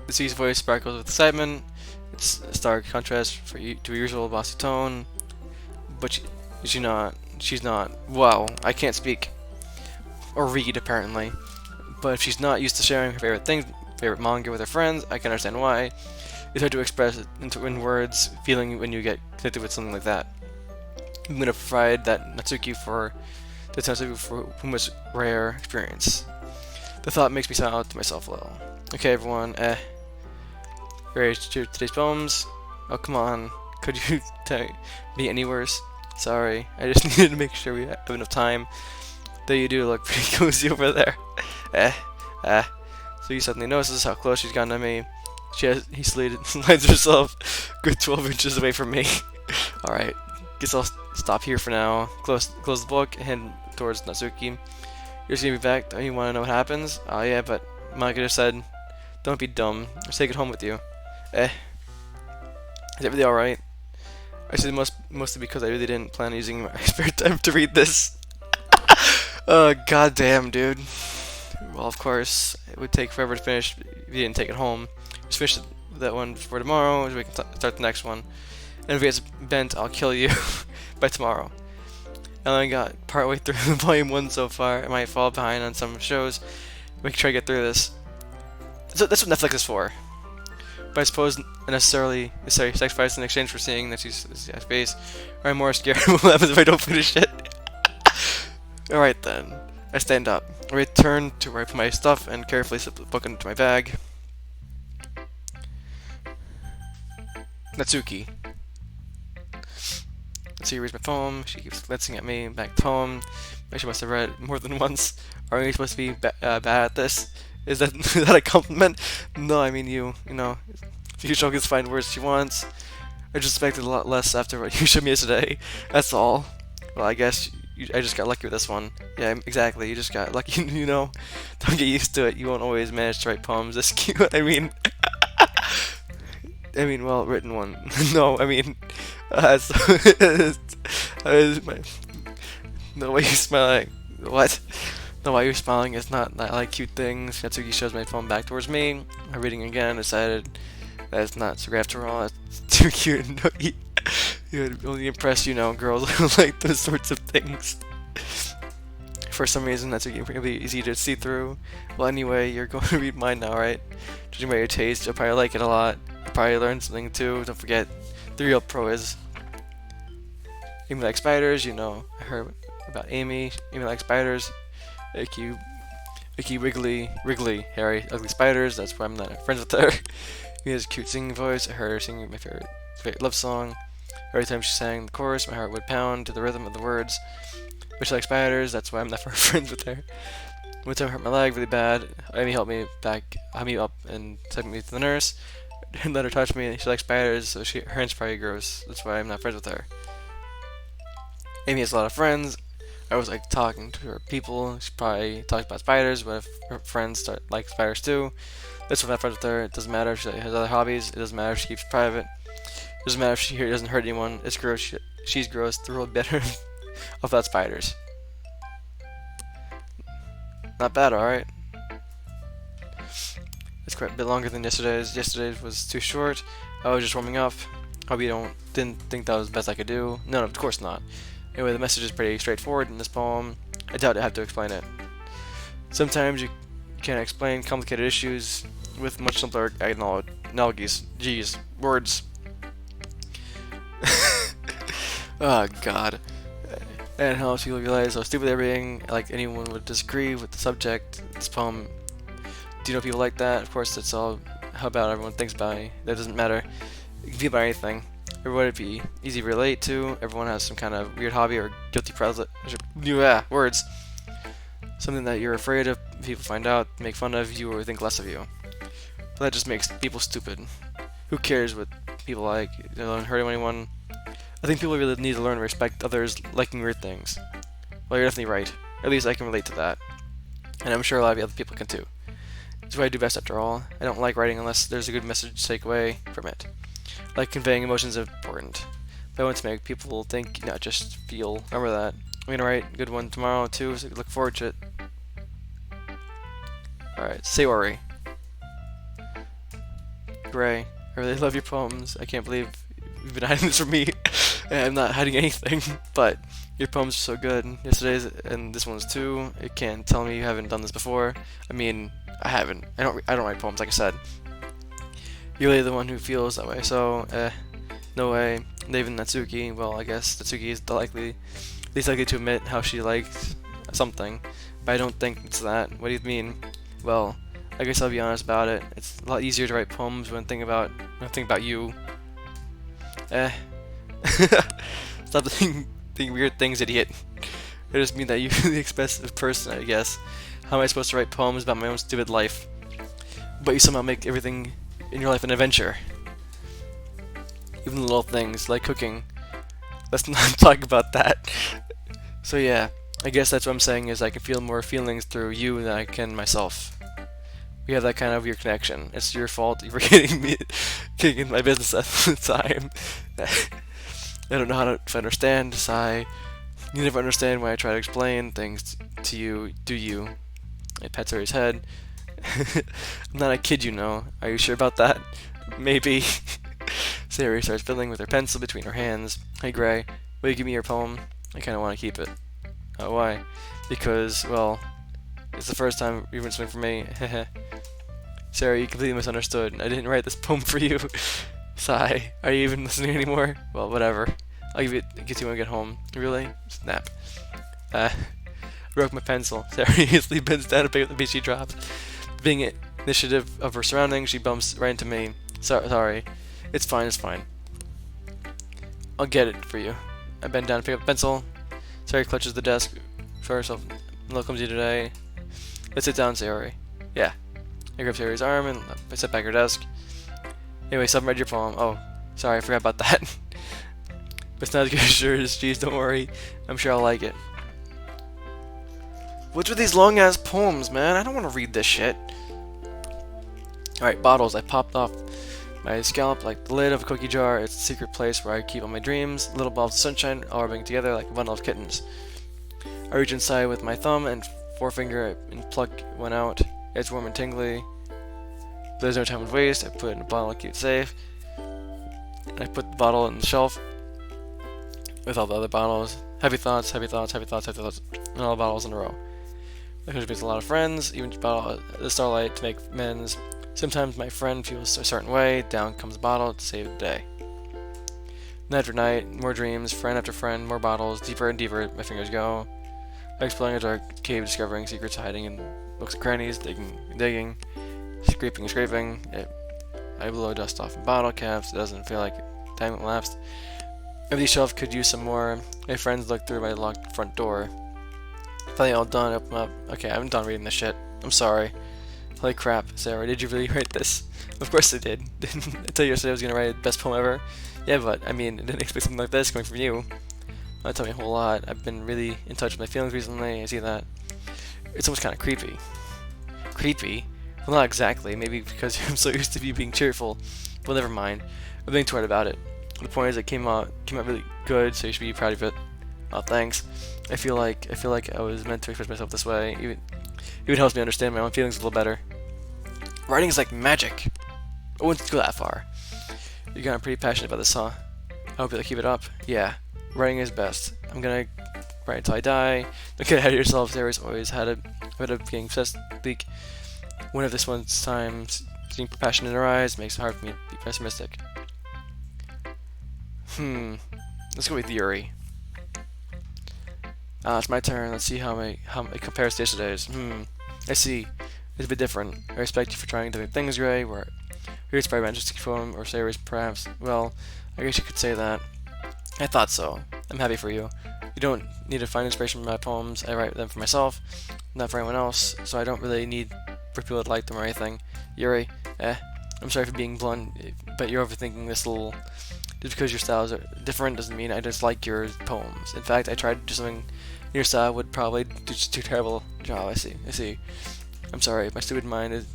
Natsuki's voice sparkles with excitement. It's a stark contrast to her usual bossy tone, but she's not. Wow, I can't speak or read apparently. But if she's not used to sharing her favorite manga with her friends, I can understand why. It's hard to express it in words, feeling when you get connected with something like that. I'm gonna provide that Natsuki for the Natsuki for whom it's rare experience. The thought makes me smile to myself a little. Okay, everyone, ready to today's poems? Oh, come on. Could you be any worse? Sorry, I just needed to make sure we have enough time. Though you do look pretty cozy over there. So he suddenly notices how close she's gotten to me. He slides herself a good 12 inches away from me. Alright, guess I'll stop here for now. Close the book and head towards Natsuki. You're just gonna be back. Don't you want to know what happens? Oh yeah, but Monica just said, don't be dumb. I'll take it home with you. Is everything alright? I said mostly because I really didn't plan on using my spare time to read this. Goddamn, dude. Well, of course, it would take forever to finish if you didn't take it home. Just finish that one for tomorrow, so we can start the next one. And if it gets bent, I'll kill you by tomorrow. I only got partway through volume 1 so far. I might fall behind on some shows. We can try to get through this. So that's what Netflix is for. But I suppose necessary sacrifice in exchange for seeing Nancy's face, or I'm more scared of what happens if I don't finish it. Alright then. I stand up. I return to where I put my stuff and carefully slip the book into my bag. Natsuki. Natsuki reads my poem. She keeps glancing at me. Back poem. She must have read it more than once. Are you supposed to be bad at this? Is that a compliment? No, I mean you know, if you don't get to find words she wants. I just expected a lot less after what you showed me yesterday. That's all. Well, I guess I just got lucky with this one. Yeah, exactly. You just got lucky, you know. Don't get used to it. You won't always manage to write poems this cute. I mean, well written one. No, I mean, no, why you smiling? What? No, why you're smiling is not I like cute things. Natsuki shows my phone back towards me. I'm reading again. Decided that it's not so great after all. It's too cute. No, you would only impress, you know, girls who like those sorts of things. For some reason, that's really easy to see through. Well, anyway, you're going to read mine now, right? Judging by your taste, you'll probably like it a lot. You'll probably learn something too. Don't forget, the real pro is Amy likes spiders. You know, I heard about Amy. Amy likes spiders. Icky, wiggly, hairy, ugly spiders. That's why I'm not friends with her. She has a cute singing voice. I heard her singing my favorite love song. Every time she sang the chorus, my heart would pound to the rhythm of the words. But she likes spiders. That's why I'm not friends with her. One time I hurt my leg really bad. Amy helped me up and took me to the nurse and let her touch me. She likes spiders, so her hand's probably gross. That's why I'm not friends with her. Amy has a lot of friends. I was like talking to her people. She probably talks about spiders, but if her friends like spiders too, that's why I'm not friends with her. It doesn't matter if she has other hobbies. It doesn't matter if she keeps private. It doesn't matter if she doesn't hurt anyone. It's gross. She's gross. The world better without spiders. Not bad, alright. It's quite a bit longer than yesterday's. Yesterday's was too short. I was just warming up. Hope you didn't think that was the best I could do. No, of course not. Anyway, the message is pretty straightforward in this poem. I doubt I have to explain it. Sometimes you can't explain complicated issues with much simpler analogies. Jeez, words. Oh god. And how else you realize how stupid they're being, like anyone would disagree with the subject. This poem. Do you know people like that? Of course, it's all how about everyone thinks about me. That doesn't matter. It can be about anything. Everyone would be easy to relate to. Everyone has some kind of weird hobby or guilty pleasure. Words. Something that you're afraid of people find out, make fun of you, or think less of you. But that just makes people stupid. Who cares what people like? They don't hurt anyone. I think people really need to learn to respect others liking weird things. Well, you're definitely right. At least I can relate to that. And I'm sure a lot of other people can too. It's what I do best after all. I don't like writing unless there's a good message to take away from it. Like conveying emotions is important. But I want to make people think, not just feel. Remember that. I'm gonna write a good one tomorrow too, so look forward to it. Alright, Sayori. Gray, I really love your poems. I can't believe you've been hiding this from me. I'm not hiding anything, but your poems are so good. Yesterday's and this one's too. You can't tell me you haven't done this before. I mean, I haven't. I don't write poems, like I said. You're really the one who feels that way, so, no way. Even Natsuki, well, I guess Natsuki is least likely to admit how she likes something, but I don't think it's that. What do you mean? Well, I guess I'll be honest about it. It's a lot easier to write poems when I think about you. Stop thinking weird things, idiot. I just mean that you're the expressive person, I guess. How am I supposed to write poems about my own stupid life? But you somehow make everything in your life an adventure. Even the little things, like cooking. Let's not talk about that. So yeah, I guess that's what I'm saying is I can feel more feelings through you than I can myself. We have that kind of weird connection. It's your fault for getting in my business at the time. I don't know how to understand, sigh. You never understand when I try to explain things to you, do you? I pat Sary's head. I'm not a kid, you know. Are you sure about that? Maybe. Sari starts fiddling with her pencil between her hands. Hey Gray, will you give me your poem? I kinda wanna keep it. Oh, why? Because, well, it's the first time you've written something for me. Sarah, you completely misunderstood. I didn't write this poem for you. Sigh. Are you even listening anymore? Well, whatever. I'll give it to you when I get home. Really? Snap. I broke my pencil. Sarah easily bends down to pick up the piece she dropped. Being initiative of her surroundings, she bumps right into me. Sorry. It's fine, it's fine. I'll get it for you. I bend down to pick up the pencil. Sarah clutches the desk for herself. Look comes you today. Let's sit down, Sarah. Yeah. I grab Sarah's arm and I set back her desk. Anyway, someone read your poem. Oh, sorry, I forgot about that. But it's not as good as yours. Jeez, don't worry. I'm sure I'll like it. What's with these long-ass poems, man? I don't want to read this shit. Alright, bottles. I popped off my scalp like the lid of a cookie jar. It's a secret place where I keep all my dreams. Little balls of sunshine all rubbing together like a bundle of kittens. I reach inside with my thumb and forefinger and pluck one out. It's warm and tingly. There's no time to waste. I put it in a bottle to keep it safe. I put the bottle on the shelf with all the other bottles. Heavy thoughts, heavy thoughts, heavy thoughts, heavy thoughts, and all the bottles in a row. I could makes a lot of friends, even bottle the starlight to make amends. Sometimes my friend feels a certain way. Down comes the bottle to save the day. Night after night, more dreams, friend after friend, more bottles, deeper and deeper my fingers go. I'm exploring a dark cave, discovering secrets hiding in nooks and crannies, digging, scraping and scraping. I blow dust off in bottle caps. It doesn't feel like time elapsed. Every shelf could use some more. My friends look through my locked front door. Finally all done, open up. Okay, I'm done reading this shit. I'm sorry. Holy crap, Sarah, did you really write this? Of course I did. Didn't I tell you yesterday I was gonna write the best poem ever? Yeah, but, I mean, I didn't expect something like this coming from you. That told me a whole lot. I've been really in touch with my feelings recently. I see that. It's almost kind of creepy. Creepy? Well, not exactly. Maybe because I'm so used to you being cheerful. Well, never mind. I'm being too hard about it. The point is, it came out really good, so you should be proud of it. Oh, thanks. I feel like I was meant to express myself this way. Even helps me understand my own feelings a little better. Writing is like magic. I wouldn't go that far. You're getting pretty passionate about this, huh? I hope you'll keep it up. Yeah, writing is best. I'm gonna write until I die. Don't get ahead of yourself. Sarah's always had a habit of being obsessed. One of this one's times, seeing passion in her eyes makes it hard for me to be pessimistic. Let's go with Yuri. It's my turn. Let's see how it compares to yesterday's. I see. It's a bit different. I respect you for trying different things, Gray. Where you're inspired by interesting poem or series, perhaps. Well, I guess you could say that. I thought so. I'm happy for you. You don't need to find inspiration from my poems. I write them for myself, not for anyone else. So I don't really need for people to like them or anything. Yuri, I'm sorry for being blunt, but you're overthinking this little. Just because your styles are different doesn't mean I dislike your poems. In fact, I tried to do something your style would probably do just too terrible job. I see. I'm sorry, my stupid mind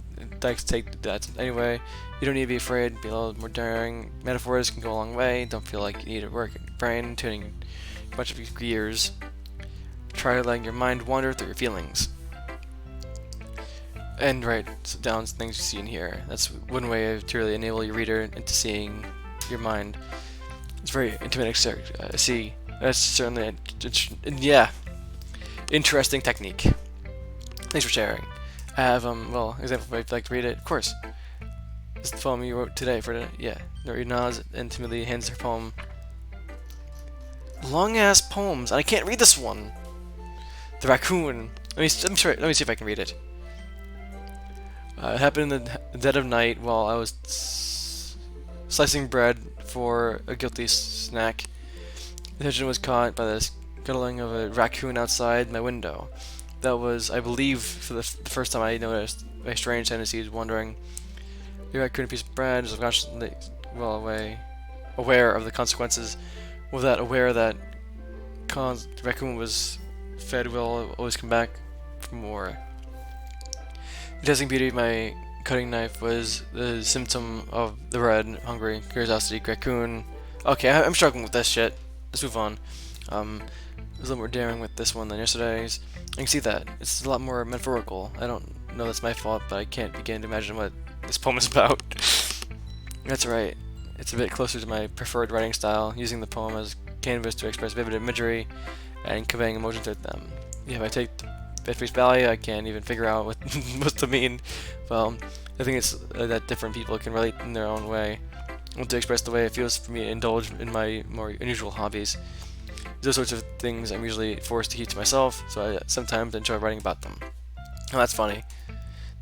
likes to take that. Anyway, you don't need to be afraid. Be a little more daring. Metaphors can go a long way. Don't feel like you need to work your brain, tuning a bunch of your gears. Try letting your mind wander through your feelings. And write down things you see in here. That's one way to really enable your reader into seeing your mind. It's very intimate. See, that's certainly interesting technique. Thanks for sharing. I have example if you'd like to read it. Of course. This is the poem you wrote today for today. Yeah. Nori nods and timidly hands her poem long ass poems, and I can't read this one. The raccoon. Let me see if I can read it. It happened in the dead of night while I was slicing bread for a guilty snack. The attention was caught by the scuttling of a raccoon outside my window. That was, I believe, for the first time I noticed my strange tendencies, wondering the raccoon piece of bread, subconsciously aware of the consequences. Was that aware that the raccoon was fed will always come back for more. The dazzling beauty of my cutting knife was the symptom of the red, hungry curiosity. Raccoon. Okay, I'm struggling with this shit. Let's move on. I was a little more daring with this one than yesterday's. I can see that. It's a lot more metaphorical. I don't know that's my fault, but I can't begin to imagine what this poem is about. That's right. It's a bit closer to my preferred writing style, using the poem as canvas to express vivid imagery and conveying emotion through them. Yeah, if I take at face value, I can't even figure out what what's to mean. Well, I think it's that different people can relate in their own way. I want to express the way it feels for me to indulge in my more unusual hobbies. Those sorts of things I'm usually forced to keep to myself, so I sometimes enjoy writing about them. Oh, that's funny.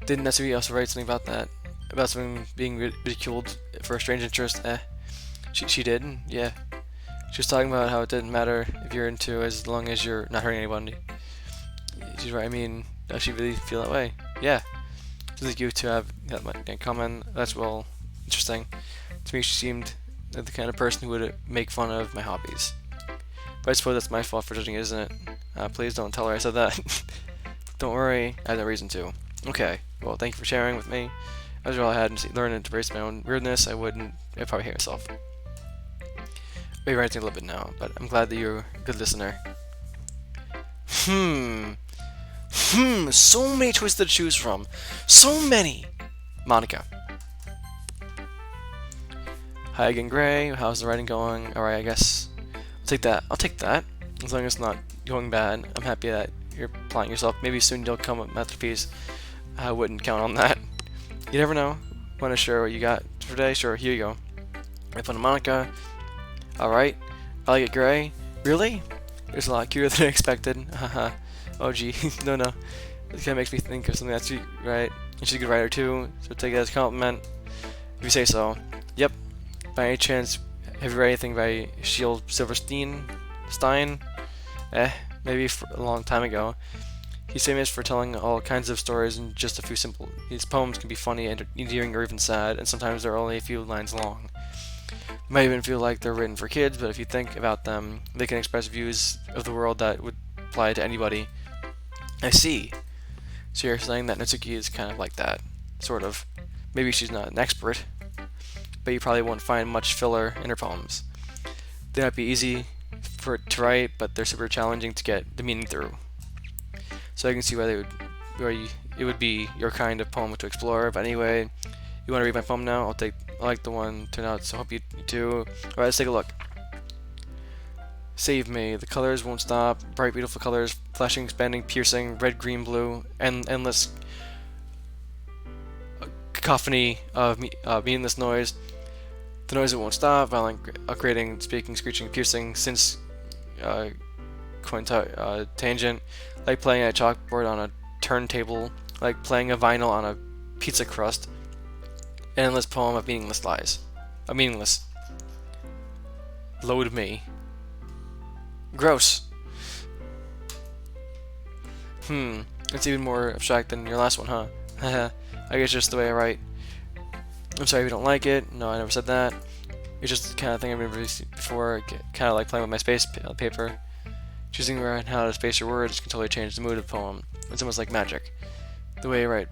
Didn't necessarily also write something about that? About something being ridiculed for a strange interest? She did, yeah. She was talking about how it didn't matter if you're into as long as you're not hurting anyone. She's right, I mean, does she really feel that way? Yeah. It's like you to have that much in common. That's, well, interesting. To me, she seemed like the kind of person who would make fun of my hobbies. But I suppose that's my fault for judging, isn't it? Please don't tell her I said that. Don't worry, I have no reason to. Okay, well, thank you for sharing with me. As all I had to learn to embrace my own weirdness, I'd probably hate myself. Maybe writing a little bit now, but I'm glad that you're a good listener. So many choices to choose from. So many! Monica. Hi again, Gray. How's the writing going? Alright, I guess I'll take that. As long as it's not going bad. I'm happy that you're applying yourself. Maybe soon you'll come with a masterpiece. I wouldn't count on that. You never know. Want to share what you got for today? Sure, here you go. I put a Monica. Alright. I like it, Gray. Really? It's a lot cuter than I expected. Haha. Oh gee. No. It kind of makes me think of something that's sweet, right? And she's a good writer too, so take it as a compliment. If you say so. Yep. By any chance, have you read anything by Shield Silverstein? Maybe a long time ago. He's famous for telling all kinds of stories in just a few simple. His poems can be funny, endearing, or even sad, and sometimes they're only a few lines long. You might even feel like they're written for kids, but if you think about them, they can express views of the world that would apply to anybody. I see. So you're saying that Natsuki is kind of like that, sort of. Maybe she's not an expert, but you probably won't find much filler in her poems. They might be easy to write, but they're super challenging to get the meaning through. So I can see why it would be your kind of poem to explore. But anyway, you want to read my poem now? I like the one turned out, so hope you do. Alright, let's take a look. Save me. The colors won't stop. Bright, beautiful colors, flashing, expanding, piercing, red, green, blue, and endless cacophony of meaningless noise. The noise that won't stop, violent, creating, speaking, screeching, piercing, since tangent, like playing a chalkboard on a turntable, like playing a vinyl on a pizza crust. An endless poem of meaningless lies. Meaningless. Load me. Gross. It's even more abstract than your last one, huh? I guess just the way I write. I'm sorry if you don't like it. No, I never said that. It's just the kind of thing I've never seen before. Kind of like playing with my space paper. Choosing where and how to space your words can totally change the mood of the poem. It's almost like magic. The way I write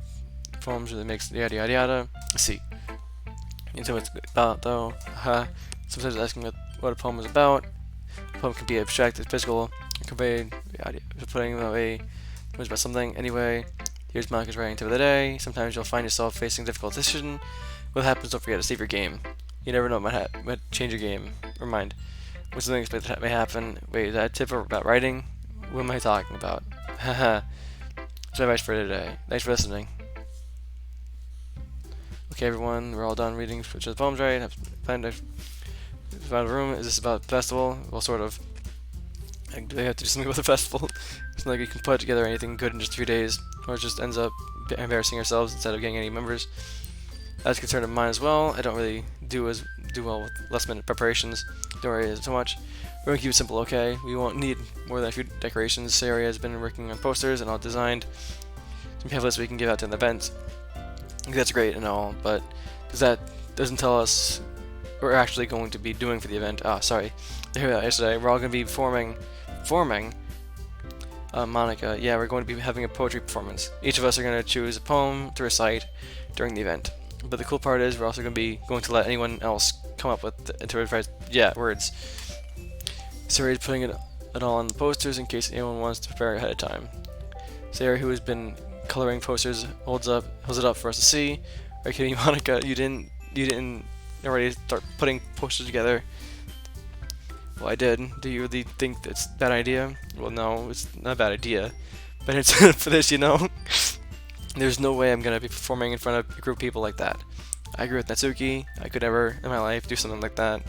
poems really makes yada yada yada. Let's see. You know what it's about, though. Sometimes asking what a poem is about. A poem can be abstract, it's physical, conveyed, putting away words about something. Anyway, here's Monica's writing tip of the day. Sometimes you'll find yourself facing a difficult decision. What happens, don't forget to save your game. You never know what might change your game, or mind. When something unexpected may happen. Wait, is that a tip about writing? What am I talking about? Haha. That's my advice for today. Thanks for listening. Okay, everyone, we're all done reading the poems, right? Have planned to find a room. Is this about the festival? Well, sort of. Like, do they have to do something with the festival? It's not like we can put together anything good in just 3 days, or it just ends up embarrassing ourselves instead of getting any members. That's a concern of mine as well. I don't really do well with last minute preparations. Don't worry so much. We're gonna keep it simple, okay? We won't need more than a few decorations. Sarah has been working on posters and all designed some pamphlets we can give out to an event. That's great and all, but that doesn't tell us what we're actually going to be doing for the event. Sorry. I heard that yesterday. We're all going to be performing. Monica, yeah, we're going to be having a poetry performance. Each of us are going to choose a poem to recite during the event. But the cool part is we're also going to let anyone else come up with words. Sarah is putting it all on the posters in case anyone wants to prepare ahead of time. Sarah, who has been coloring posters, holds it up for us to see. Are you kidding, Monica? You didn't already start putting posters together? Well, I did. Do you really think that's a bad idea? Well, no, it's not a bad idea. But it's for this, there's no way I'm gonna be performing in front of a group of people like that. I agree with Natsuki. I could never in my life do something like that.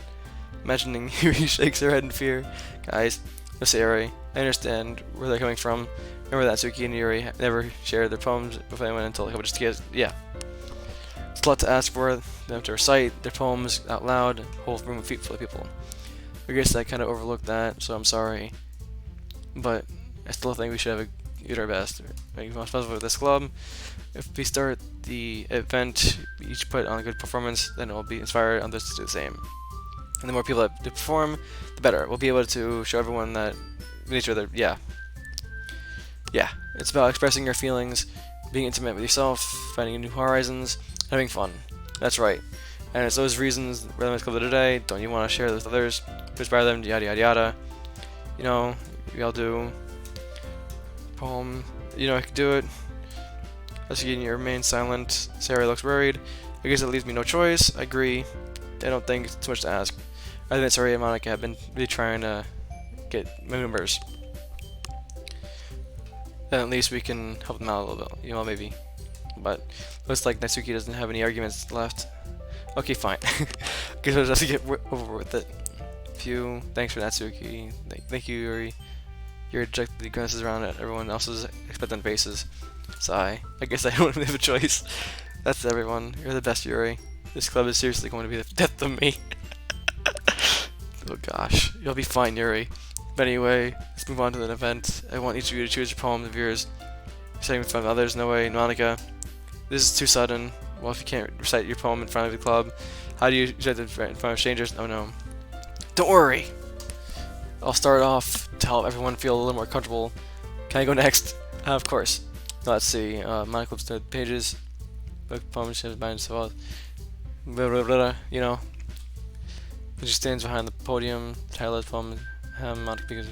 Imagining Yuri shakes her head in fear. Guys, no Sarah, I understand where they're coming from. Remember that Natsuki and Yuri never shared their poems with anyone until they just kids. Yeah. It's a lot to ask for them to recite their poems out loud, a whole room full of people. I guess I kind of overlooked that, so I'm sorry. But I still think we should do our best. Make most possible with this club. If we start the event, we each put on a good performance, then it will be inspired others to do the same. And the more people that do perform, the better. We'll be able to show everyone that we need each other. Yeah. It's about expressing your feelings, being intimate with yourself, finding new horizons, having fun. That's right. And it's those reasons we're the club today. Don't you want to share this with others? To inspire them, yada yada yada. We all do. Poem. I can do it. As you remain silent, Sarah looks worried. I guess it leaves me no choice. I agree. I don't think it's too much to ask. I think Sarah and Monica have been really trying to get members. Then at least we can help them out a little bit, maybe. But looks like Natsuki doesn't have any arguments left. Okay, fine. Guess we'll just get over with it. Phew. Thanks for Natsuki. Thank you, Yuri. Your objectively glances around at everyone else's expectant faces. Sigh. I guess I don't really have a choice. That's everyone. You're the best, Yuri. This club is seriously going to be the death of me. Oh gosh. You'll be fine, Yuri. But anyway, let's move on to the event. I want each of you to choose your poem of yours. Reciting in front of others, no way. Monica, this is too sudden. Well, if you can't recite your poem in front of the club, how do you recite it in front of strangers? Oh no. Don't worry! I'll start off to help everyone feel a little more comfortable. Can I go next? Of course. Now, let's see. Monica flips to the pages. Book poem, she has mind so well. When she stands behind the podium, the title of the poem, Monica because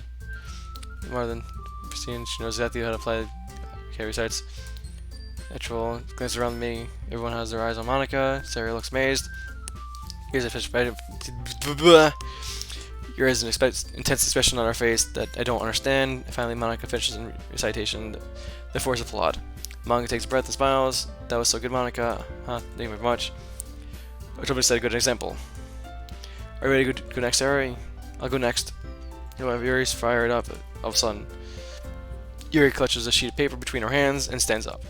more than pristine, she knows exactly how to play. Okay, recites. Natural. Glances around me. Everyone has their eyes on Monica. Sarah looks amazed. Here's a fish. Here's an intense expression on her face that I don't understand. Finally, Monica finishes in recitation. The force applaud. Monica takes a breath and smiles. That was so good, Monica. Thank you very much. I told me to set a good example. Are you ready to go next, Sarah? I'll go next. Yuri's fired up all of a sudden. Yuri clutches a sheet of paper between her hands and stands up.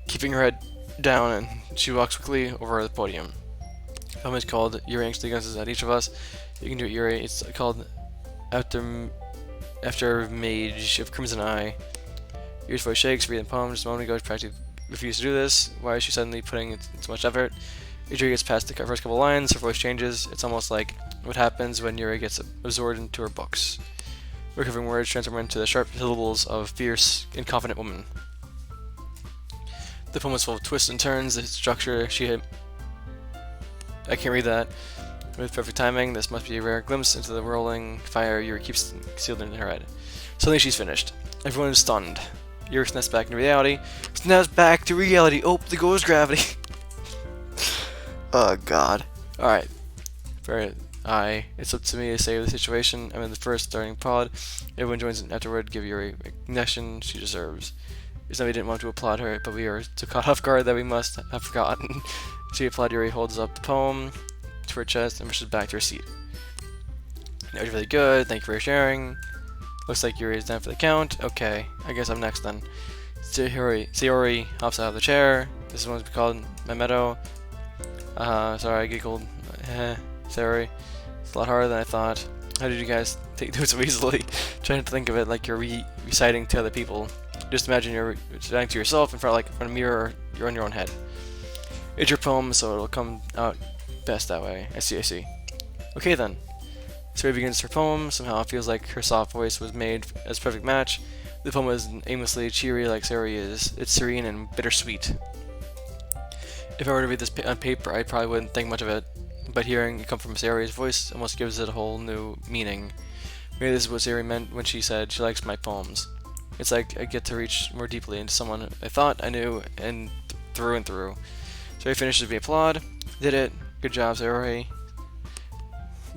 Keeping her head down, and she walks quickly over the podium. The poem is called Yuri anxiously glances at each of us. You can do it, Yuri. It's called After Mage of Crimson Eye. Yuri's voice shakes, reading the poem. Just a moment ago, she practically refused to do this. Why is she suddenly putting in so much effort? Yuri gets past the first couple lines, her voice changes. It's almost like what happens when Yuri gets absorbed into her books. Recovering words transform into the sharp syllables of fierce and confident woman. The poem is full of twists and turns. The structure I can't read that. With perfect timing, this must be a rare glimpse into the rolling fire Yuri keeps concealed in her head. Suddenly she's finished. Everyone is stunned. Yuri snaps back into reality. Snaps back to reality. Oh, there goes gravity. Oh god. Alright. It's up to me to save the situation. I'm in the first starting pod. Everyone joins in afterward. Give Yuri recognition she deserves. It's not we didn't want to applaud her, but we are so caught off guard that we must have forgotten. She applaud Yuri holds up the poem to her chest and pushes back to her seat. That was really good. Thank you for sharing. Looks like Yuri is down for the count. Okay, I guess I'm next then. Sayori hops out of the chair. This is what we called my meadow. Sorry, I giggled. Sayori. It's a lot harder than I thought. How did you guys do it so easily? Trying to think of it like you're reciting to other people. Just imagine you're reciting to yourself in front of a mirror, or you're in your own head. It's your poem, so it'll come out best that way. I see. Okay then. Sayori begins her poem. Somehow it feels like her soft voice was made as a perfect match. The poem isn't aimlessly cheery like Sayori is. It's serene and bittersweet. If I were to read this on paper, I probably wouldn't think much of it. But hearing it come from Sayori's voice almost gives it a whole new meaning. Maybe this is what Sayori meant when she said she likes my poems. It's like I get to reach more deeply into someone I thought I knew and through and through. Sayori finishes, we applaud. Did it. Good job, Sayori.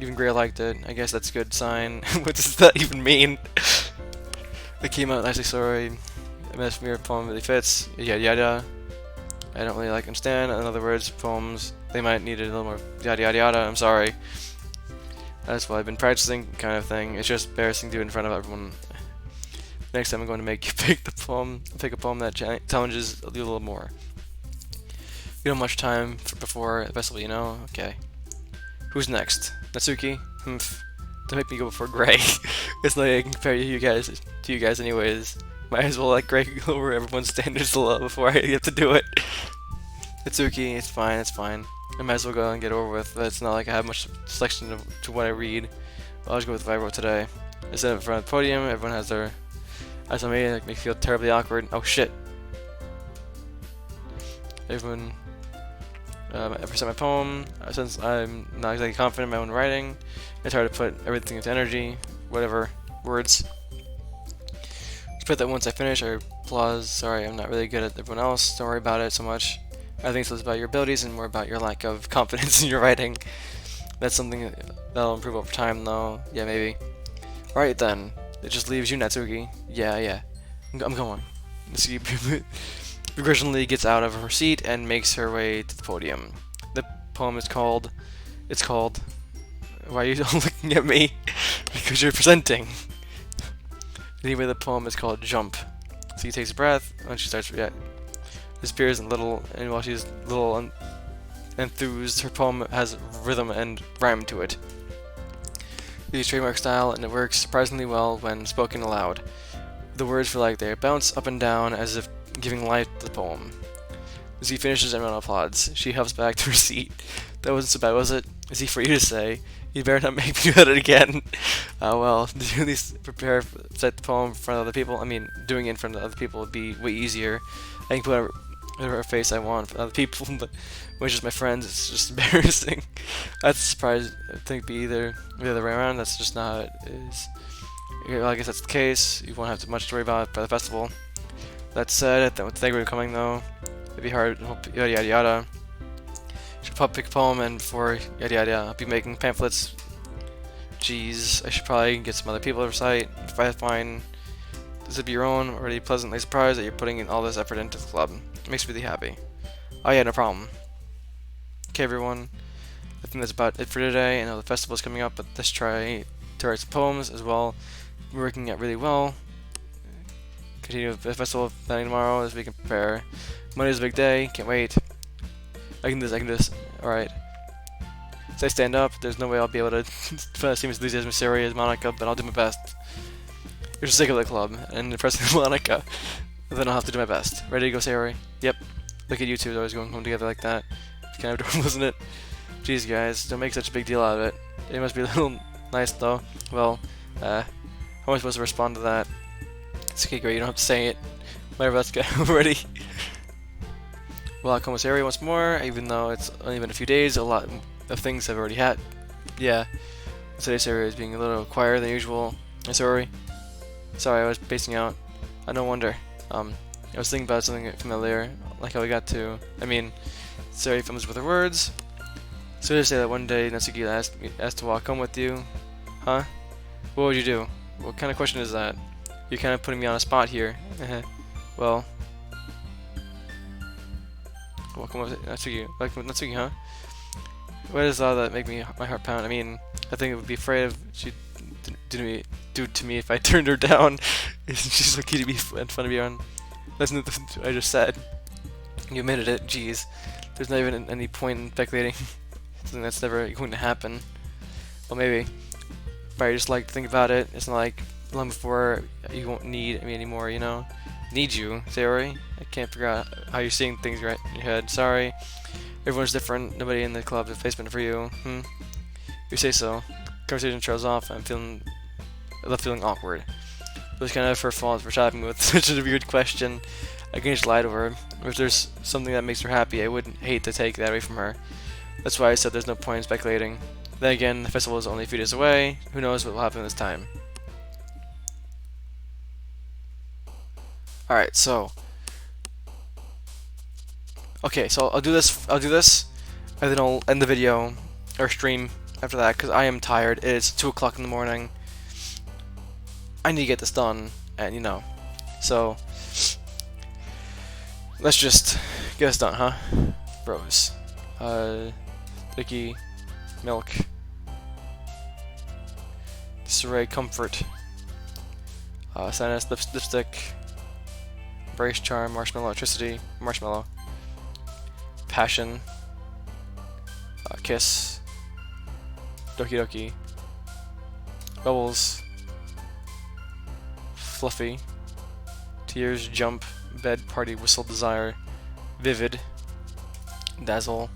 Even Gray liked it. I guess that's a good sign. What does that even mean? It came out nicely, Sayori. The mirror poem really fits. Yada yada. I don't really understand. In other words, poems, they might need a little more yada yada yada. I'm sorry. That's what I've been practicing, kind of thing. It's just embarrassing to do it in front of everyone. Next time I'm going to make you pick a poem that challenges you a little more. We don't have much time before the festival, you know? Okay. Who's next? Natsuki? Don't make me go before Gray. It's like I can compare you guys anyways. Might as well let Gray lower everyone's standards a little before I get to do it. Natsuki, it's fine. I might as well go and get over with. It's not like I have much selection to what I read. I'll just go with what I wrote today. I said in front of the podium, everyone has their eyes on me, and it makes me feel terribly awkward. Oh shit. Everyone, I present my poem. Since I'm not exactly confident in my own writing, I try to put everything into energy, whatever, words. But that once I finish, I applaud. Sorry, I'm not really good at everyone else. Don't worry about it so much. I think it's less about your abilities and more about your lack of confidence in your writing. That's something that'll improve over time, though. Yeah, maybe. Alright then. It just leaves you, Natsuki. Yeah. I'm going. Natsuki begrudgingly gets out of her seat and makes her way to the podium. The poem is called... Why are you all looking at me? Because you're presenting. Anyway, the poem is called Jump. So he takes a breath, and she starts disappears and while she's little enthused, her poem has rhythm and rhyme to it. We use trademark style, and it works surprisingly well when spoken aloud. The words feel like they bounce up and down as if giving life to the poem. As he finishes, everyone applauds. She hops back to her seat. That wasn't so bad, was it? Is he for you to say? You better not make me do that again. Well, did you at least set the poem in front of other people? I mean, doing it in front of other people would be way easier. I can put whatever face I want for other people, but when it's just my friends, it's just embarrassing. That's a surprise. I think it'd be either the other way around. That's just not how it is. Well, I guess that's the case. You won't have much to worry about by the festival. That said, thank you for coming though. It'd be hard. Yada yada yada. Should probably pick a poem, and before yada yada, I'll be making pamphlets. Jeez, I should probably get some other people to recite. If I find this would be your own, already pleasantly surprised that you're putting in all this effort into the club. It makes me really happy. Oh yeah, no problem. Okay everyone, I think that's about it for today. I know the festival's coming up, but let's try to write some poems as well. We're working out really well. Continue the festival planning tomorrow as we can prepare. Monday's a big day, can't wait. I can do this. Alright. As I stand up, there's no way I'll be able to seem as enthusiastic as Sayori as Monica, but I'll do my best. You're just sick of the club, and impressing Monica. Then I'll have to do my best. Ready to go, Sayori? Yep. Look at you two always going home together like that. It's kind of adorable, isn't it? Jeez, guys, don't make such a big deal out of it. It must be a little nice, though. Well, how am I supposed to respond to that? It's okay, great, you don't have to say it. Whatever, let's go already. Well, I'll come with Sayori once more, even though it's only been a few days. A lot of things have already had. Yeah. Today's Sayori is being a little quieter than usual. I'm sorry. Sorry, I was spacing out. No wonder. I was thinking about something familiar, like how we got to. Sayori films with her words. So to say that one day Natsuki asked to walk home with you. Huh? What would you do? What kind of question is that? You're kind of putting me on a spot here. Well. Welcome with Natsuki. Welcome with Natsuki, huh? Why does all that make my heart pound? I think it would be afraid of she'd do to me if I turned her down? Isn't she so cute to be fun to be on? Listen to what I just said. You admitted it. Jeez, there's not even any point in speculating something that's never going to happen. Well, maybe. But I just like to think about it. It's not like long before you won't need me anymore. You know, need you, Sayori. I can't figure out how you're seeing things right in your head. Sorry. Everyone's different. Nobody in the club is a placement for you. You say so. Conversation trails off. I left feeling awkward. It was kind of her fault for shopping with such a weird question. I can just lie to her. If there's something that makes her happy, I wouldn't hate to take that away from her. That's why I said there's no point in speculating. Then again, the festival is only a few days away. Who knows what will happen this time? Alright, so... Okay, so I'll do this, and then I'll end the video, or stream, after that, because I am tired. It is 2 o'clock in the morning. I need to get this done, and you know. So... let's just get this done, huh? Rose. Vicky. Milk. Disarray. Comfort. Sadness. Lipstick. Embrace. Charm. Marshmallow. Electricity. Marshmallow. Passion. Kiss. Doki Doki. Bubbles. Fluffy. Tears. Jump. Bed. Party. Whistle. Desire. Vivid. Dazzle.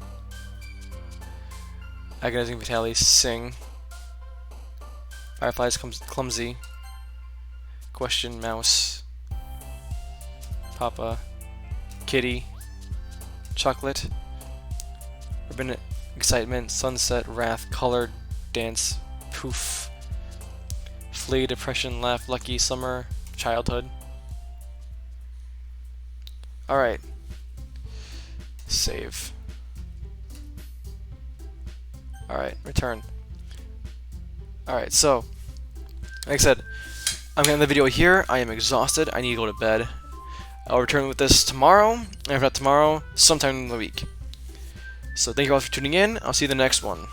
Agonizing Vitalis. Sing. Fireflies. Clumsy. Question. Mouse. Papa. Kitty. Chocolate. Ribbon. Excitement. Sunset. Wrath. Color. Dance. Poof. Flee. Depression. Laugh. Lucky. Summer. Childhood. Alright. Save. Alright, return. Alright, so, like I said, I'm gonna end the video here. I am exhausted. I need to go to bed. I'll return with this tomorrow, and if not tomorrow, sometime in the week. So thank you all for tuning in. I'll see you in the next one.